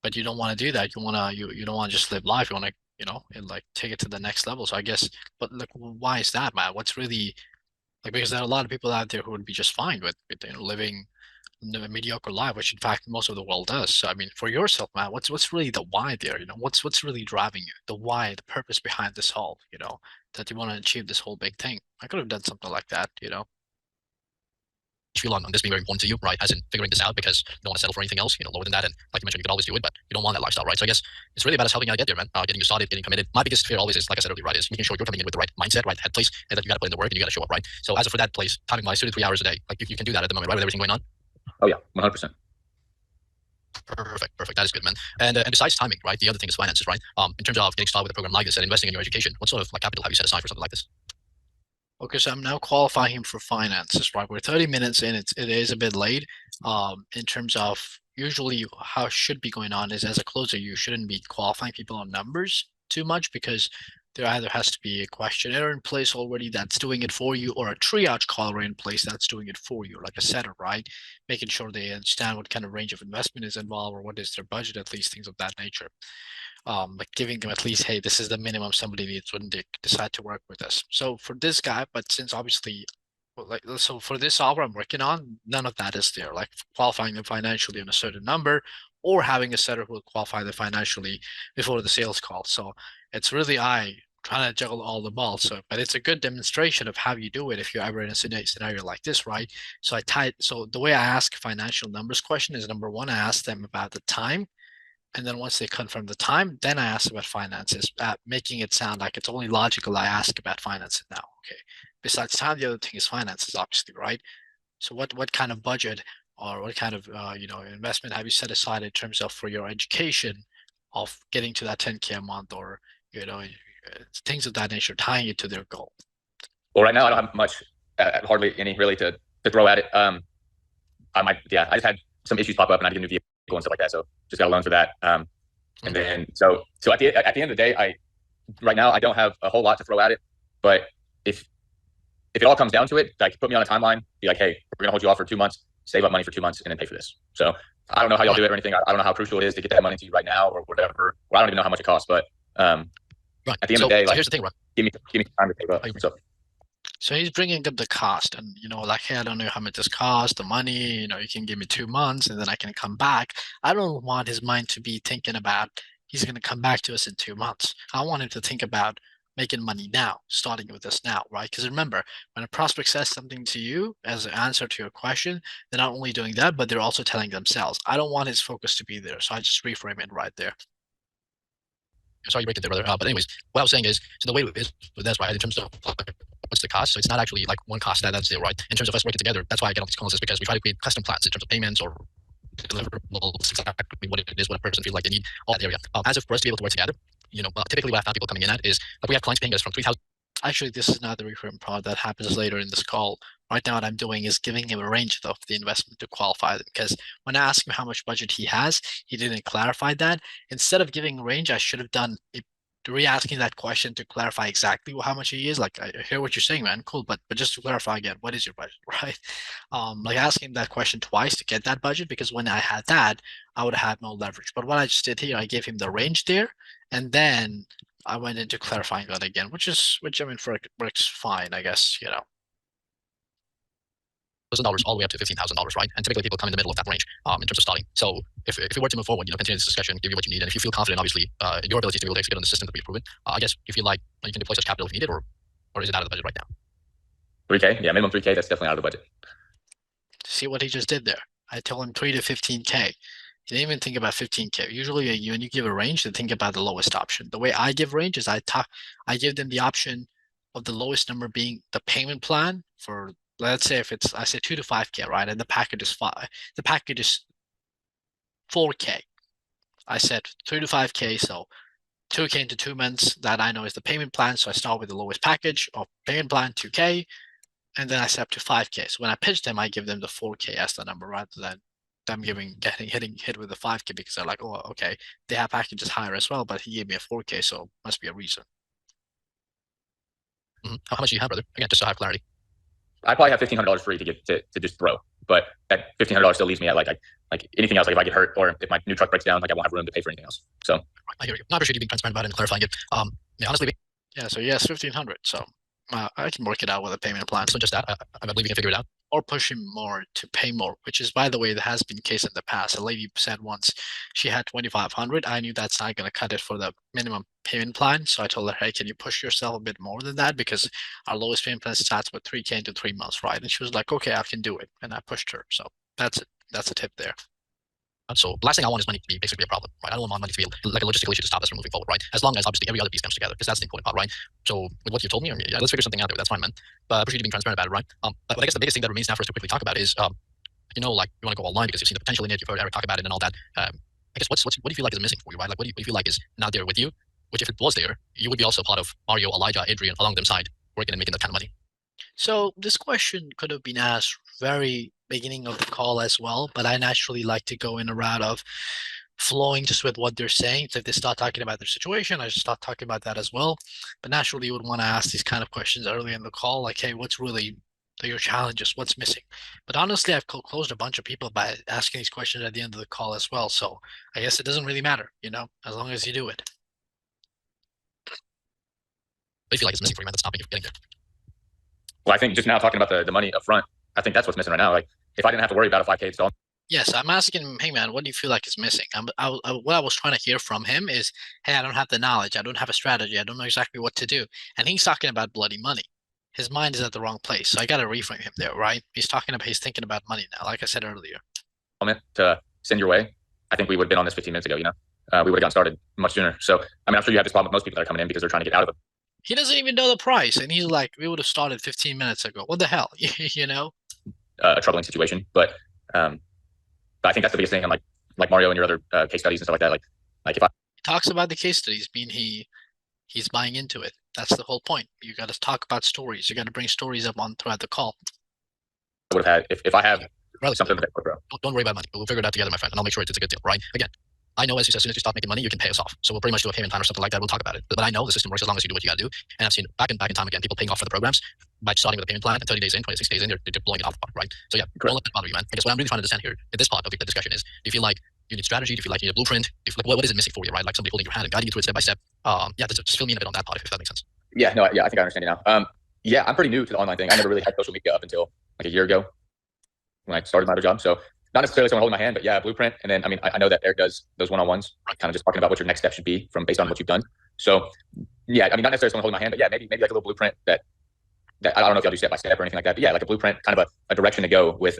but you don't want to do that. You don't want to just live life. You want to, and like take it to the next level. So I guess, but like, why is that, man? What's really like, because there are a lot of people out there who would be just fine with living a mediocre life, which in fact most of the world does. So I mean, for yourself, man, what's really the why there? What's really driving you? The why, the purpose behind this whole, that you want to achieve this whole big thing. I could have done something like that. feel on this being very important to you, right? As in figuring this out because you don't want to settle for anything else, lower than that. And like you mentioned, you could always do it, but you don't want that lifestyle, right? So I guess it's really about us helping you out get there, man. Getting you started, getting committed. My biggest fear always is, like I said earlier, right, is making sure you're coming in with the right mindset, right head place, and that you got to put in the work and you got to show up, right? So as of for that place, timing wise, 2 to 3 hours a day, like you can do that at the moment, right? With everything going on. Oh yeah, 100%. Perfect. That is good, man. And besides timing, right? The other thing is finances, right? In terms of getting started with a program like this and investing in your education, what sort of like capital have you set aside for something like this? Okay, so I'm now qualifying him for finances, right? We're 30 minutes in. It is a bit late. In terms of usually how it should be going on is as a closer, you shouldn't be qualifying people on numbers too much because there either has to be a questionnaire in place already that's doing it for you or a triage caller in place that's doing it for you, like a setter, right? Making sure they understand what kind of range of investment is involved or what is their budget, at least things of that nature. Like giving them at least, hey, this is the minimum somebody needs when they decide to work with us. So for this guy, but since obviously, so for this software I'm working on, none of that is there. Like qualifying them financially on a certain number, or having a setter who will qualify them financially before the sales call. So it's really I trying to juggle all the balls. So, but it's a good demonstration of how you do it if you're ever in a scenario like this, right? So so the way I ask financial numbers question is number one, I ask them about the time. And then once they confirm the time, then I ask about finances, making it sound like it's only logical I ask about finances now. Okay. Besides time, the other thing is finances, obviously, right? So what kind of budget or what kind of investment have you set aside in terms of for your education of getting to that 10K a month or things of that nature, tying it to their goal? Well, right now I don't have much, hardly any really to throw at it. I just had some issues pop up and I had to get a new vehicle and stuff like that. So just got a loan for that. And then so at the end of the day, right now I don't have a whole lot to throw at it. But if it all comes down to it, like put me on a timeline, be like, hey, we're gonna hold you off for 2 months, save up money for 2 months, and then pay for this. So I don't know how y'all do it or anything. I don't know how crucial it is to get that money to you right now or whatever. Well, I don't even know how much it costs, but at the end of the day, so like, here's the thing, right? give me time to pay up. So he's bringing up the cost and, like, hey, I don't know how much this costs, the money, you can give me 2 months and then I can come back. I don't want his mind to be thinking about he's going to come back to us in 2 months. I want him to think about making money now, starting with us now, right? Because remember, when a prospect says something to you as an answer to your question, they're not only doing that, but they're also telling themselves. I don't want his focus to be there. So I just reframe it right there. Sorry you break it there, brother. But anyways, what I was saying is, so the way it is with this, right, in terms of what's the cost? So it's not actually like one cost that's it, right? In terms of us working together, that's why I get on these calls is because we try to create custom plans in terms of payments or deliverables, exactly what it is, what a person feels like they need, all that area. As if for us to be able to work together, typically what I found people coming in at is like we have clients paying us from 3,000. Actually, this is not the reframe part that happens later in this call. Right now, what I'm doing is giving him a range of the investment to qualify them. Because when I asked him how much budget he has, he didn't clarify that. Instead of giving a range, I should have done re-asking that question to clarify exactly how much he is. Like, I hear what you're saying, man, cool, but just to clarify again, what is your budget, right? Like asking that question twice to get that budget, because when I had that, I would have had no leverage. But what I just did here, I gave him the range there, and then I went into clarifying that again, which I mean works fine, I guess. $1,000 all the way up to $15,000, right? And typically people come in the middle of that range in terms of starting. So if we were to move forward, continue this discussion, give you what you need, and if you feel confident, obviously, in your ability to be able to execute on the system that we've proven, I guess you feel like you can deploy such capital if you need it, or is it out of the budget right now? 3K, yeah, minimum 3K. That's definitely out of the budget. See what he just did there. I told him 3 to 15K. He didn't even think about 15K. Usually, when you give a range, they think about the lowest option. The way I give range is I give them the option of the lowest number being the payment plan for, let's say, I say 2 to 5K, right? And the package is the package is 4K. I said 3 to 5K, so 2K into 2 months, that I know is the payment plan. So I start with the lowest package of payment plan, 2K, and then I set up to 5K. So when I pitch them, I give them the 4K as the number rather than them hitting hit with the 5K, because they're like, oh, okay, they have packages higher as well, but he gave me a 4K, so must be a reason. How much do you have, brother? Again, just to have clarity. I probably have $1,500 free to get to just throw, but that $1,500 still leaves me at like anything else. Like if I get hurt or if my new truck breaks down, like I won't have room to pay for anything else. So I hear you. No, I appreciate you being transparent about it and clarifying it. Yeah, honestly, Yeah, so yes, 1,500. So I can work it out with a payment plan. so just that, I believe we can figure it out. Or push him more to pay more, which is, by the way, that has been the case in the past. A lady said once she had 2,500. I knew that's not going to cut it for the minimum payment plan. So I told her, hey, can you push yourself a bit more than that? Because our lowest payment plan starts with 3K into 3 months, right? And she was like, okay, I can do it. And I pushed her. So that's it. That's a tip there. So the last thing I want is money to be basically a problem, right? I don't want money to be like a logistical issue to stop us from moving forward, right? As long as obviously every other piece comes together, because that's the important part, right? So with what you told me, yeah, let's figure something out there. That's fine, man. But I appreciate you being transparent about it, right? But I guess the biggest thing that remains now for us to quickly talk about is, like you want to go online because you've seen the potential in it, you've heard Eric talk about it and all that. I guess what do you feel like is missing for you, right? Like what do you feel like is not there with you? Which if it was there, you would be also part of Mario, Elijah, Adrian along them side, working and making that kind of money. So this question could have been asked very beginning of the call as well, but I naturally like to go in a route of flowing just with what they're saying. So if they start talking about their situation, I just start talking about that as well. But naturally, you would want to ask these kind of questions early in the call, like, hey, what's really your challenges? What's missing? But honestly, I've closed a bunch of people by asking these questions at the end of the call as well. So I guess it doesn't really matter, as long as you do it. What do you feel like is missing for you, man, that's stopping you from getting there? well, I think just now talking about the money up front, I think that's what's missing right now. Like if I didn't have to worry about a 5K install. Yes, I'm asking him, hey man, what do you feel like is missing? What I was trying to hear from him is, hey, I don't have the knowledge, I don't have a strategy, I don't know exactly what to do. And he's talking about bloody money. His mind is at the wrong place. So I got to reframe him there, right? He's thinking about money now, like I said earlier. To send your way, I think we would have been on this 15 minutes ago, we would have gotten started much sooner. So, I mean, I'm sure you have this problem with most people that are coming in because they're trying to get out of it. He doesn't even know the price. And he's like, we would have started 15 minutes ago. What the hell? A troubling situation. But I think that's the biggest thing. And like Mario and your other case studies and stuff like that. Like if I He talks about the case studies, mean he's buying into it. That's the whole point. You got to talk about stories. You got to bring stories up on throughout the call. would have had, if I have something that bro. Don't worry about money. We'll figure it out together, my friend, and I'll make sure it's a good deal, right? Again, I know as soon as you stop making money, you can pay us off. So we'll pretty much do a payment plan or something like that. We'll talk about it. But I know the system works as long as you do what you got to do. And I've seen back and time again, people paying off for the programs by starting with a payment plan and 30 days in, 26 days in, they're blowing it off, right? So yeah, don't let that bother you, man. I guess what I'm really trying to understand here at this part of the discussion is, do you feel like you need strategy? Do you feel like you need a blueprint? Do you feel like what is it missing for you, right? Like somebody holding your hand and guiding you through it step by step. Yeah, just fill me in a bit on that part if that makes sense. Yeah, no, yeah, I think I understand you now. Yeah, I'm pretty new to the online thing. I never really had social media up until like a year ago when I started my other job. So not necessarily someone holding my hand, but yeah, a blueprint. And then, I mean, I know that Eric does those one-on-ones, kind of just talking about what your next step should be based on what you've done. So yeah, I mean, not necessarily someone holding my hand, but yeah, maybe like a little blueprint that I don't know if y'all do step by step or anything like that, but yeah, like a blueprint, kind of a direction to go with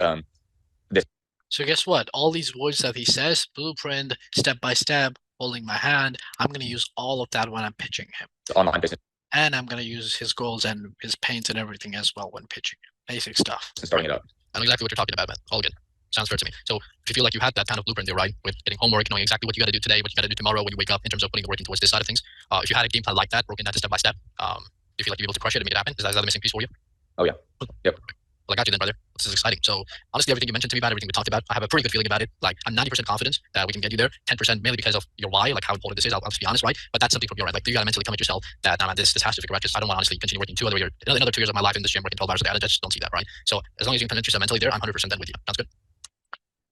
this. So guess what? All these words that he says, blueprint, step by step, holding my hand, I'm going to use all of that when I'm pitching him. Online business. And I'm going to use his goals and his pains and everything as well when pitching him. Basic stuff. And starting it up. I know exactly what you're talking about, man. All good. Sounds fair to me. So if you feel like you had that kind of blueprint there, right, with getting homework, knowing exactly what you got to do today, what you got to do tomorrow when you wake up in terms of putting the work in towards this side of things, if you had a game plan like that, broken down to step by step, do you feel like you're able to crush it and make it happen? Is that the missing piece for you? Oh, yeah. Yep. Well, I got you then, brother. This is exciting. So honestly, everything you mentioned to me about, everything we talked about, I have a pretty good feeling about it. Like I'm 90% confident that we can get you there. 10% mainly because of your why, like how important this is. I'll just be honest, right? But that's something from your end. Like you gotta mentally commit yourself that nah, man, this has to figure out because I don't want to honestly continue working another 2 years of my life in this gym working 12 hours a day. I just don't see that, right? So as long as you can commit yourself mentally there, I'm 100% then with you. Sounds good.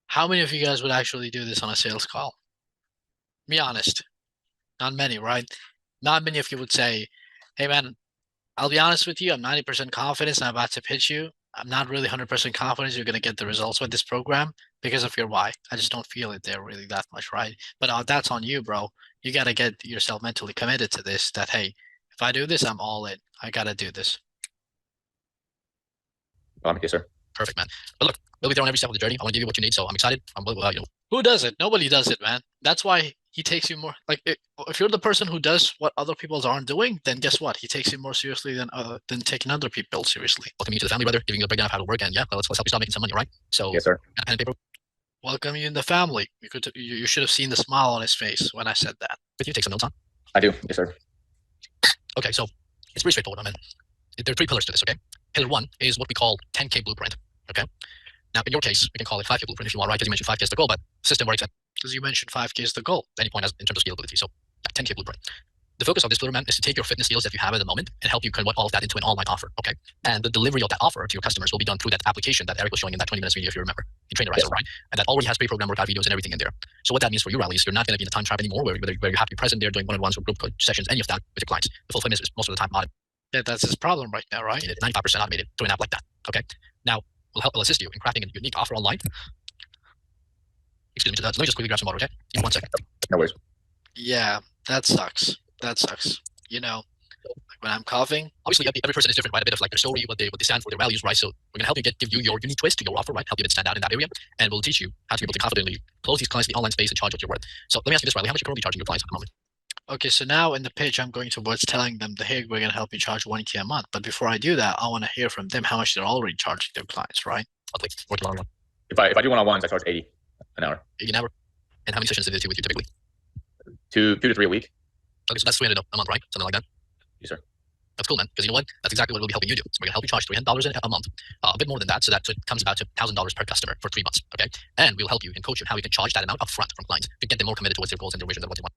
How many of you guys would actually do this on a sales call? Be honest. Not many, right? Not many of you would say, hey man, I'll be honest with you, I'm 90% confident I'm about to pitch you. I'm not really 100% confident you're going to get the results with this program because of your why. I just don't feel it there really that much, right? But that's on you, bro. You got to get yourself mentally committed to this that, hey, if I do this, I'm all in. I got to do this. Yes, sir. Perfect, man. But look, we'll be there on every step of the journey. I want to give you what you need, so I'm excited. Who does it? Nobody does it, man. That's why he takes you more. Like, if you're the person who does what other people aren't doing, then guess what? He takes you more seriously than taking other people seriously. Welcome you to the family, brother. Giving you the breakdown of how to work, and yeah, let's help you start making some money, right? So yes, sir. And paper. Welcome you in the family. You should have seen the smile on his face when I said that. With you, take some notes on. I do, yes, sir. Okay, so it's pretty straightforward. I mean, there are 3 pillars to this. Okay, pillar 1 is what we call 10K blueprint. Okay. Now, in your case, we can call it 5K blueprint if you want, right? Because you mentioned 5K is the goal, but system works at, because you mentioned 5K is the goal. Any point in terms of scalability. So, yeah, 10K blueprint. The focus of this pillar, man, is to take your fitness skills that you have at the moment and help you convert all of that into an online offer. Okay. And the delivery of that offer to your customers will be done through that application that Eric was showing in that 20 minutes video, if you remember, in Trainerizer, right? And that already has pre-programmed workout videos and everything in there. So what that means for you, Riley, is you're not going to be in a time trap anymore where you have to be present there doing one-on-ones or group sessions, any of that with your clients. The fulfillment is most of the time automated. Yeah, that's his problem right now, right? 95% automated through an app like that. Okay. Now, we'll assist you in crafting a unique offer online. Excuse me, let me just quickly grab some water, okay? Give me 1 second. No worries. Yeah, that sucks. That sucks. You know, like when I'm coughing. Obviously, every person is different, right? A bit of like their story, what they stand for, their values, right? So we're gonna help you give you your unique twist to your offer, right? Help you stand out in that area, and we'll teach you how to be able to confidently close these clients in the online space and charge what you're worth. So let me ask you this, Riley: how much are you currently charging your clients at the moment? Okay, so now in the pitch, I'm going towards telling them that, hey, we're gonna help you charge 1K a month. But before I do that, I want to hear from them how much they're already charging their clients, right? Monthly, working on one. If I do one-on-ones, I charge 80 an hour. 80 an hour. And how many sessions do they do with you typically? 2 to 3 a week. Okay, so that's 300 a month, right? Something like that. Yes, sir. That's cool, man. Because you know what? That's exactly what we'll be helping you do. So we're gonna help you charge $300 a month, a bit more than that, so that it comes about to $1,000 per customer for 3 months. Okay, and we'll help you and coach you how you can charge that amount upfront from clients to get them more committed towards their goals and their vision and what they want.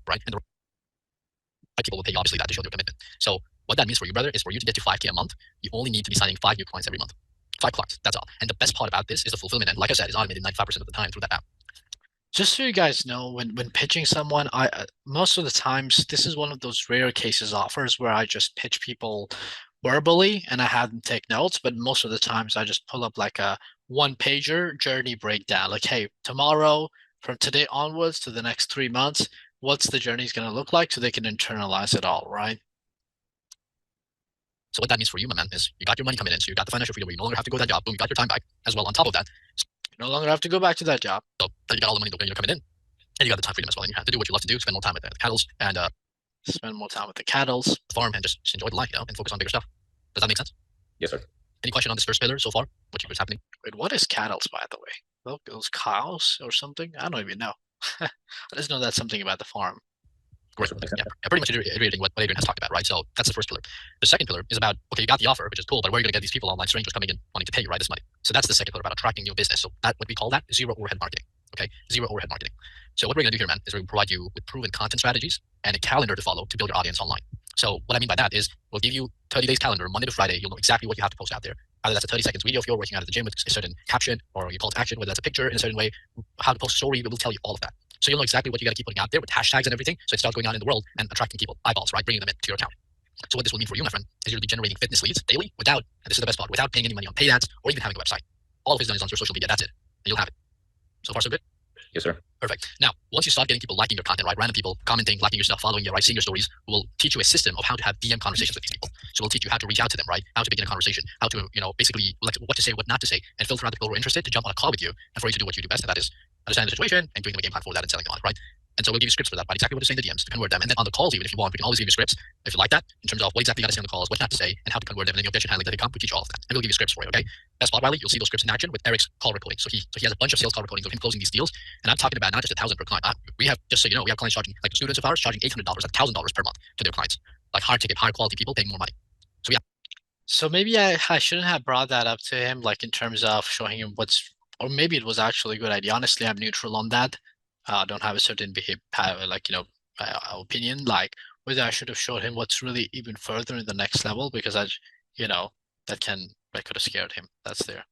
Right? And the right people will pay you obviously that to show their commitment. So what that means for you, brother, is for you to get to 5K a month, you only need to be signing 5 new clients every month. 5 clients, that's all. And the best part about this is the fulfillment, and like I said, is automated 95% of the time through that app. Just so you guys know, when pitching someone, I most of the times this is one of those rare cases offers where I just pitch people verbally and I have them take notes, but most of the times I just pull up like a 1-pager journey breakdown. Like, hey, tomorrow from today onwards to the next 3 months, what's the journey's gonna look like so they can internalize it all, right? So what that means for you, my man, is you got your money coming in, so you got the financial freedom where you no longer have to go to that job, boom, you got your time back as well. On top of that, You no longer have to go back to that job. so then you got all the money coming in, and you got the time freedom as well, and you have to do what you love to do, spend more time with the cattle and Spend more time with the cattles. farm, and just enjoy the life, you know, and focus on bigger stuff. Does that make sense? Yes, sir. Any question on this first pillar so far? What's happening? Wait, what is cattles, by the way? Those cows or something? I don't even know. I just know that's something about the farm. Great. Makes sense. Yeah, pretty much iterating what Adrian has talked about, right? So that's the first pillar. The second pillar is about, okay, you got the offer, which is cool, but where are you going to get these people online, strangers coming in, wanting to pay you, right, this money? So that's the second pillar about attracting new business. So that what we call that zero overhead marketing. Okay, zero overhead marketing. So what we're going to do here, man, is we're going to provide you with proven content strategies and a calendar to follow to build your audience online. So what I mean by that is we'll give you 30 days calendar, Monday to Friday. You'll know exactly what you have to post out there. Either that's a 30 seconds video if you're working out at the gym with a certain caption, or you call to action, whether that's a picture in a certain way, how to post a story, we will tell you all of that. So you'll know exactly what you got to keep putting out there with hashtags and everything. So it starts going out in the world and attracting people, eyeballs, right? Bringing them into your account. So what this will mean for you, my friend, is you'll be generating fitness leads daily without, and this is the best part, without paying any money on paid ads or even having a website. All of it's done is on your social media. That's it. And you'll have it. So far, so good. Yes, sir. Perfect. Now, once you start getting people liking your content, right? Random people commenting, liking your stuff, following you, right? Seeing your stories, we'll teach you a system of how to have DM conversations with these people. So we'll teach you how to reach out to them, right? How to begin a conversation, how to, basically like what to say, what not to say, and filter out the people who are interested to jump on a call with you and for you to do what you do best, and that is understand the situation and doing them a game plan for that and selling them on it, right? And so we'll give you scripts for that, right? Exactly what to say in the DMs to convert them. And then on the calls, even if you want, we can always give you scripts if you like that, in terms of what exactly you got to say on the calls, what not to say, and how to convert them, and then the objection handling that they come. We teach all of that, and we'll give you scripts for you. Okay. Best part, Riley, you'll see those scripts in action with Eric's call recording. So he has a bunch of sales call recordings of him closing these deals, and I'm talking about not just $1,000 per client. We have, just so you know, we have clients charging, like students of ours charging $800, $1,000 per month to their clients, like hard ticket, higher quality people paying more money. So yeah. So maybe I shouldn't have brought that up to him, like in terms of showing him or maybe it was actually a good idea. Honestly, I'm neutral on that. Don't have a certain opinion, like whether I should have showed him what's really even further in the next level, because that could have scared him. That's there.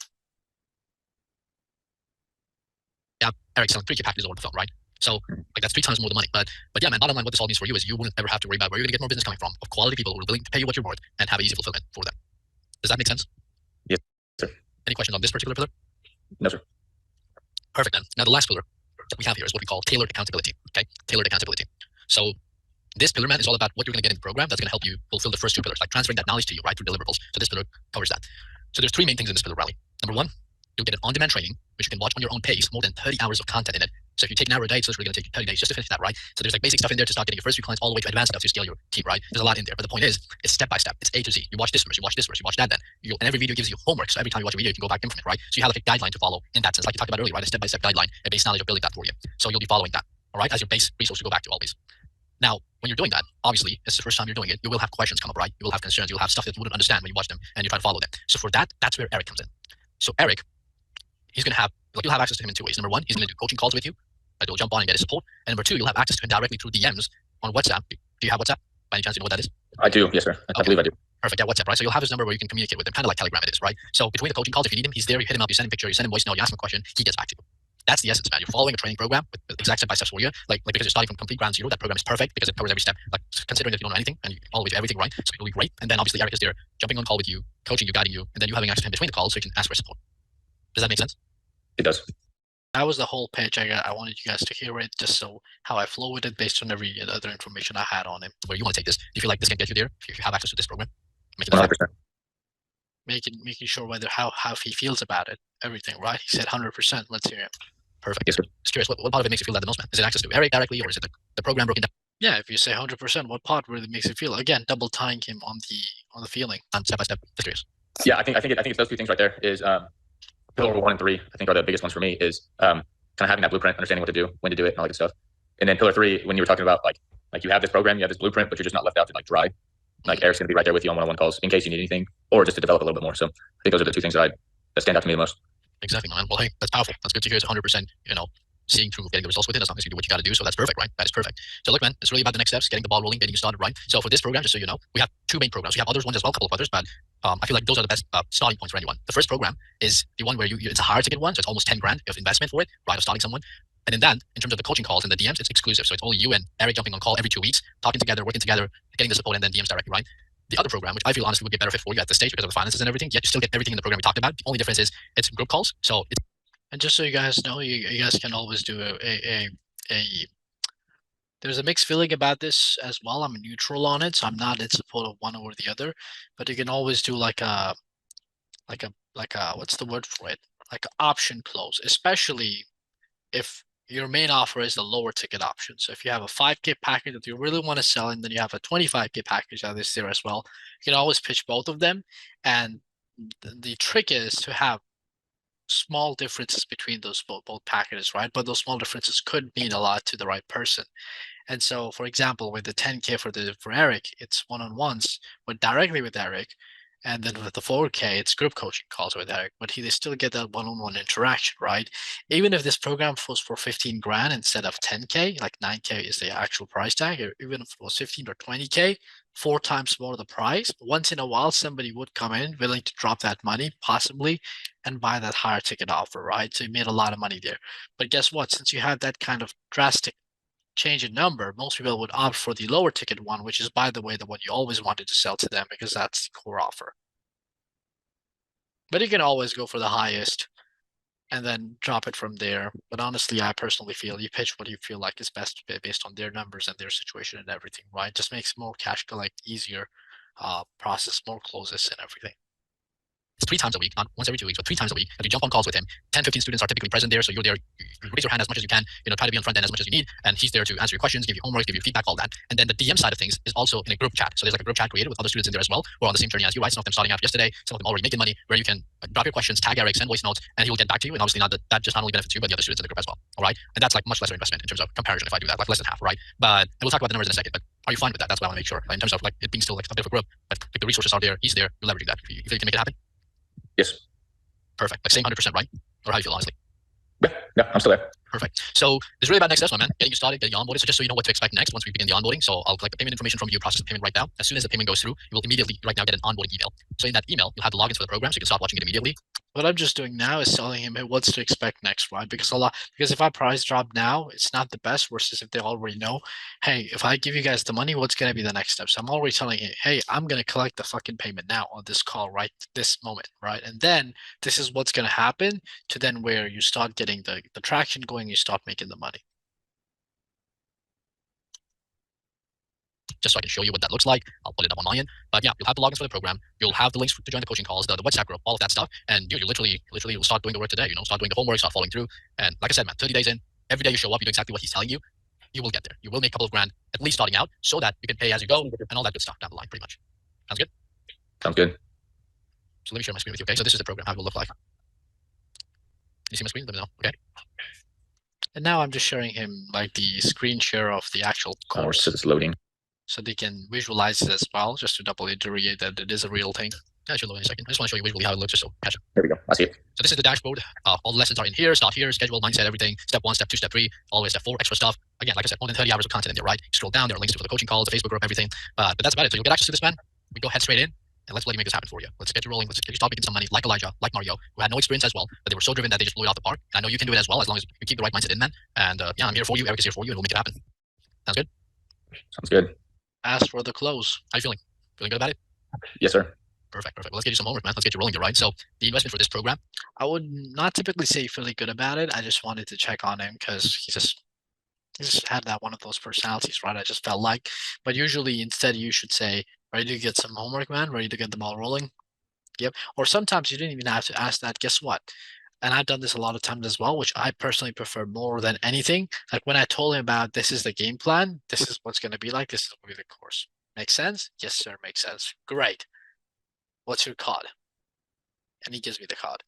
Yeah, Eric selling 3K packages over the phone, right? So like that's 3 times more the money. But yeah, man, bottom line, what this all means for you is you wouldn't ever have to worry about where you're gonna get more business coming from, of quality people who are willing to pay you what you're worth and have easy fulfillment for them. Does that make sense? Yes, sir. Any questions on this particular pillar? No, sir. Perfect, then. Now the last pillar that we have here is what we call tailored accountability. Okay, tailored accountability. So this pillar, man, is all about what you're going to get in the program that's going to help you fulfill the first 2 pillars, like transferring that knowledge to you, right, through deliverables. So this pillar covers that. So there's 3 main things in this pillar, Rally. Number 1, you'll get an on-demand training, which you can watch on your own pace, more than 30 hours of content in it. So if you take narrow dates, it's really going to take you 30 days just to finish that, right? So there's like basic stuff in there to start getting your first few clients all the way to advanced stuff to scale your team, right? There's a lot in there, but the point is, it's step by step. It's A to Z. You watch this first, you watch this first, you watch that then. And every video gives you homework. So every time you watch a video, you can go back in from it, right? So you have like a guideline to follow in that sense, like you talked about earlier, right? A step-by-step guideline, a base knowledge of building that for you. So you'll be following that, all right, as your base resource to go back to always. Now, when you're doing that, obviously, it's the first time you're doing it, you will have questions come up, right? You will have concerns, you'll have stuff that you wouldn't understand when you watch them and you try to follow them. So for that, that's where Eric comes in. So Eric, he's going to have, you'll have access to him in 2 ways. Number 1, he's going to do coaching calls with you. Like you'll jump on and get his support. And number 2, you'll have access to him directly through DMs on WhatsApp. Do you have WhatsApp? By any chance, you know what that is? I do, yes, sir. I believe I do. Perfect. Yeah, WhatsApp, right? So you'll have his number where you can communicate with him, kind of like Telegram it is, right? So between the coaching calls, if you need him, he's there. You hit him up, you send him a picture, you send him voice note, you ask him a question, he gets back to you. That's the essence, man. You're following a training program with exact step-by-steps for you. Like because you're starting from complete ground zero, that program is perfect because it covers every step. Like considering that you don't know anything and you all the way to everything, right? So it'll be great. And then obviously Eric is there, jumping on call with you, coaching you, guiding you, and then you having access to him between the calls so you can ask for support. Does that make sense? It does. That was the whole pitch. I wanted you guys to hear it, just so how I flow with it based on every other information I had on him. Where you want to take this? Do you feel like this can get you there if you have access to this program? Make it 100%. Making sure whether how he feels about it, everything, right? He said 100%. Let's hear it. Perfect. Yes, sir. Just curious, what part of it makes you feel that the most, man? Is it access to Eric directly, or is it the program broken down Yeah, if you say 100%, what part really makes you feel? Again, double tying him on the feeling. and step by step? Just curious. Yeah, I think it's those two things right there. Is pillar 1 and 3, I think, are the biggest ones for me. Is kind of having that blueprint, understanding what to do, when to do it, and all that good stuff. And then pillar 3, when you were talking about like you have this program, you have this blueprint, but you're just not left out to like dry. Like Eric's gonna be right there with you on one-on-one calls in case you need anything, or just to develop a little bit more. So I think those are the two things that stand out to me the most. Exactly, man. Well, hey, that's powerful. That's good to hear. It's 100%, seeing through getting the results with it as long as you do what you got to do. So that's perfect, right? That is perfect. So look, man, it's really about the next steps, getting the ball rolling, getting you started, right? So for this program, just so you know, we have 2 main programs. We have others ones as well, a couple of others, but I feel like those are the best starting points for anyone. The first program is the one where it's a higher ticket one, so it's almost 10 grand of investment for it, right? Of starting someone. And then in terms of the coaching calls and the DMs, it's exclusive. So it's only you and Eric jumping on call every 2 weeks, talking together, working together, getting the support, and then DMs directly, right? The other program, which I feel honestly would be a better fit for you at this stage because of the finances and everything, yet you still get everything in the program we talked about. The only difference is it's group calls. So it's And just so you guys know, you guys can always do there's a mixed feeling about this as well. I'm neutral on it, so I'm not in support of one or the other. But you can always do like a what's the word for it? Like an option close, especially if your main offer is the lower ticket option. So if you have a 5K package that you really want to sell, and then you have a 25K package that is there as well, you can always pitch both of them. And the trick is to have small differences between those both packages, right? But those small differences could mean a lot to the right person. And so, for example, with the 10K for Eric, it's one-on-ones, but directly with Eric. And then with the 4K, it's group coaching calls with Eric, but they still get that one-on-one interaction, right? Even if this program was for 15 grand instead of 10K, like 9K is the actual price tag, or even if it was 15 or 20K, 4 times more the price. Once in a while, somebody would come in willing to drop that money, possibly, and buy that higher ticket offer, right? So you made a lot of money there. But guess what? Since you have that kind of drastic change in number, most people would opt for the lower ticket one, which is, by the way, the one you always wanted to sell to them because that's the core offer. But you can always go for the highest and then drop it from there. But honestly, I personally feel you pitch what you feel like is best based on their numbers and their situation and everything, right? Just makes more cash collect easier, process more closes and everything. It's 3 times a week, not once every 2 weeks, but 3 times a week that you jump on calls with him. 10, 15 students are typically present there. So you're there, you raise your hand as much as you can, try to be on front end as much as you need. And he's there to answer your questions, give you homework, give you feedback, all that. And then the DM side of things is also in a group chat. So there's like a group chat created with other students in there as well. We're on the same journey as you, right? Some of them starting out yesterday, some of them already making money, where you can drop your questions, tag Eric, send voice notes, and he will get back to you. And obviously that just not only benefits you, but the other students in the group as well. All right. And that's like much lesser investment in terms of comparison if I do that, like less than half, right? But we'll talk about the numbers in a second. But are you fine with that? That's what I want to make sure. In terms of like it being still like a bit of a group, but like the resources are there, he's there, you're leveraging that. If you can make it happen. Yes. Perfect. Like same 100%, right? Or how you feel, honestly? Yeah, I'm still there. Perfect. So this is really about next steps, my man. Getting you started, getting you onboarded. So just so you know what to expect next once we begin the onboarding. So I'll collect the payment information from you, process the payment right now. As soon as the payment goes through, you will immediately right now get an onboarding email. So in that email, you'll have the logins for the program, so you can start watching it immediately. What I'm just doing now is telling him what's to expect next, right? Because if I price drop now, it's not the best versus if they already know, hey, if I give you guys the money, what's gonna be the next step? So I'm already telling you, hey, I'm gonna collect the fucking payment now on this call, right? This moment, right? And then this is what's gonna happen to then where you start getting the traction going, you start making the money. Just so I can show you what that looks like. I'll put it up on my end. But yeah, you'll have the logins for the program. You'll have the links to join the coaching calls, the WhatsApp group, all of that stuff. And you literally will start doing the work today, start doing the homework, start following through. And like I said, man, 30 days in, every day you show up, you do exactly what he's telling you, you will get there. You will make a couple of grand, at least starting out, so that you can pay as you go and all that good stuff down the line, pretty much. Sounds good? Sounds good. So let me share my screen with you, okay? So this is the program, how it will look like. Can you see my screen? Let me know, okay? And now I'm just showing him like the screen share of the actual course. So it's loading. So they can visualize it as well, just to double iterate that it is a real thing. Yeah, it should load in a second. I just want to show you visually how it looks, just so catch up. There we go. I see it. So this is the dashboard. All the lessons are in here, start here, schedule, mindset, everything. Step 1, step 2, step 3, all the way to step 4, extra stuff. Again, like I said, more than 30 hours of content in there, right? Scroll down, there are links to the coaching calls, the Facebook group, everything. But that's about it. So you'll get access to this, man. We go head straight in, and let's bloody make this happen for you. Let's get you rolling. Let's get you start making some money, like Elijah, like Mario, who had no experience as well, but they were so driven that they just blew it out the park. And I know you can do it as well, as long as you keep the right mindset in, man. And yeah, I'm here for you. Eric is here for you, and we'll make it happen. Sounds good? Sounds good. As for the close, How you feeling? Feeling good about it? Yes, sir. Perfect. Well, let's get you some homework, man. Let's get you rolling here, right? So the investment for this program, I would not typically say feeling good about it. I just wanted to check on him because he just had that one of those personalities, right? I just felt like, but usually instead you should say, ready to get some homework, man, ready to get the ball rolling. Yep. Or sometimes you didn't even have to ask that. Guess what? And I've done this a lot of times as well, which I personally prefer more than anything. Like when I told him about this is the game plan, this is what's going to be like, this is going to be the course. Makes sense? Yes, sir. Makes sense. Great. What's your card? And he gives me the card.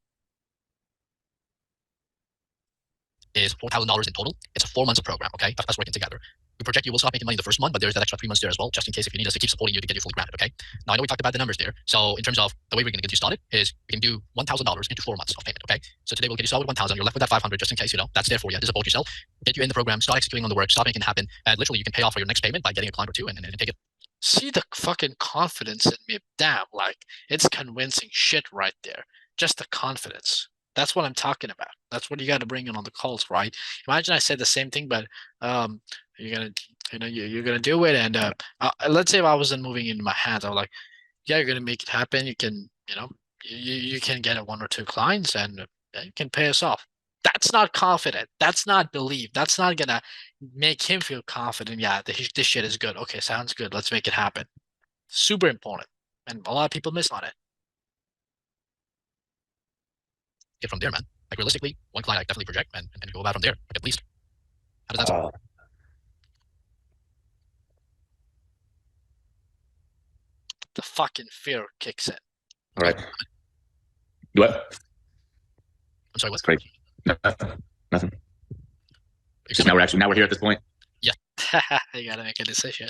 is $4,000 in total. It's a 4 months of program, okay? That's us working together. We project you will start making money the first month, but there's that extra 3 months there as well, just in case if you need us to keep supporting you to get you fully granted, okay? Now, I know we talked about the numbers there. So in terms of the way we're going to get you started is we can do $1,000 into 4 months of payment, okay? So today we'll get you started with 1,000. You're left with that 500 just in case, you know, that's there for you to support yourself. Get you in the program, start executing on the work, start making it happen. And literally you can pay off for your next payment by getting a client or two and take it. See the fucking confidence in me. Damn, like it's convincing shit right there. Just the confidence. That's what I'm talking about. That's what you got to bring in on the calls, right? Imagine I said the same thing, but you're gonna, you're gonna do it, and let's say if I wasn't moving into my hands, I was like, yeah, you're gonna make it happen. You can, you can get 1 or 2 clients, and you can pay us off. That's not confident. That's not belief. That's not gonna make him feel confident. Yeah, this shit is good. Okay, sounds good. Let's make it happen. Super important, and a lot of people miss on it. Get from there, man. Like realistically, one client I definitely project and go about from there, like at least. How does that sound? The fucking fear kicks in. All right. What? I'm sorry, what's Great. Nothing. Just now we're here at this point. You gotta make a decision.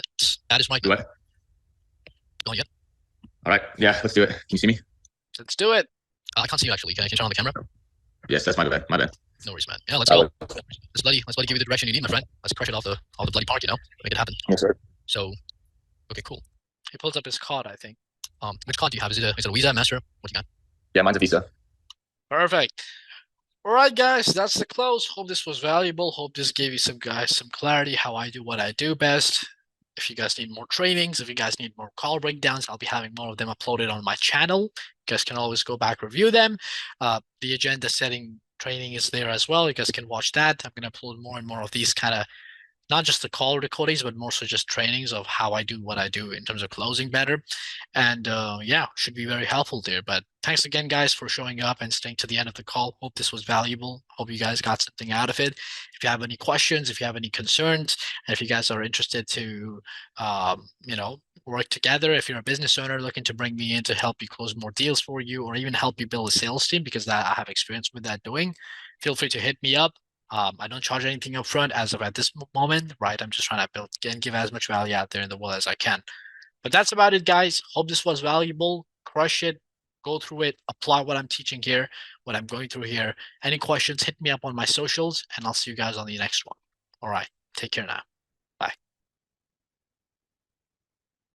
That is my Do what? Going yet? All right. Yeah, let's do it. Can you see me? Let's do it. I can't see you actually. Can you turn on the camera? Yes, that's my bad. My bad. No worries, man. Yeah, let's go. Let's bloody give you the direction you need, my friend. Let's crush it off the bloody park, make it happen. Yes, sir. So, okay, cool. He pulls up his card, I think. Which card do you have? Is it a Visa, Master? What do you got? Yeah, mine's a Visa. Perfect. All right, guys, that's the close. Hope this was valuable. Hope this gave you some clarity how I do what I do best. If you guys need more trainings, if you guys need more call breakdowns, I'll be having more of them uploaded on my channel. You guys can always go back, review them. The agenda setting training is there as well. You guys can watch that. I'm going to upload more and more of these kind of, not just the call recordings, but more so just trainings of how I do what I do in terms of closing better. And yeah, should be very helpful there. But thanks again, guys, for showing up and staying to the end of the call. Hope this was valuable. Hope you guys got something out of it. If you have any questions, if you have any concerns, and if you guys are interested to, work together, if you're a business owner looking to bring me in to help you close more deals for you, or even help you build a sales team, because I have experience with that doing, feel free to hit me up. I don't charge anything up front as of at this moment, right? I'm just trying to build and give as much value out there in the world as I can. But that's about it, guys. Hope this was valuable. Crush it. Go through it. Apply what I'm teaching here, what I'm going through here. Any questions, hit me up on my socials, and I'll see you guys on the next one. All right. Take care now.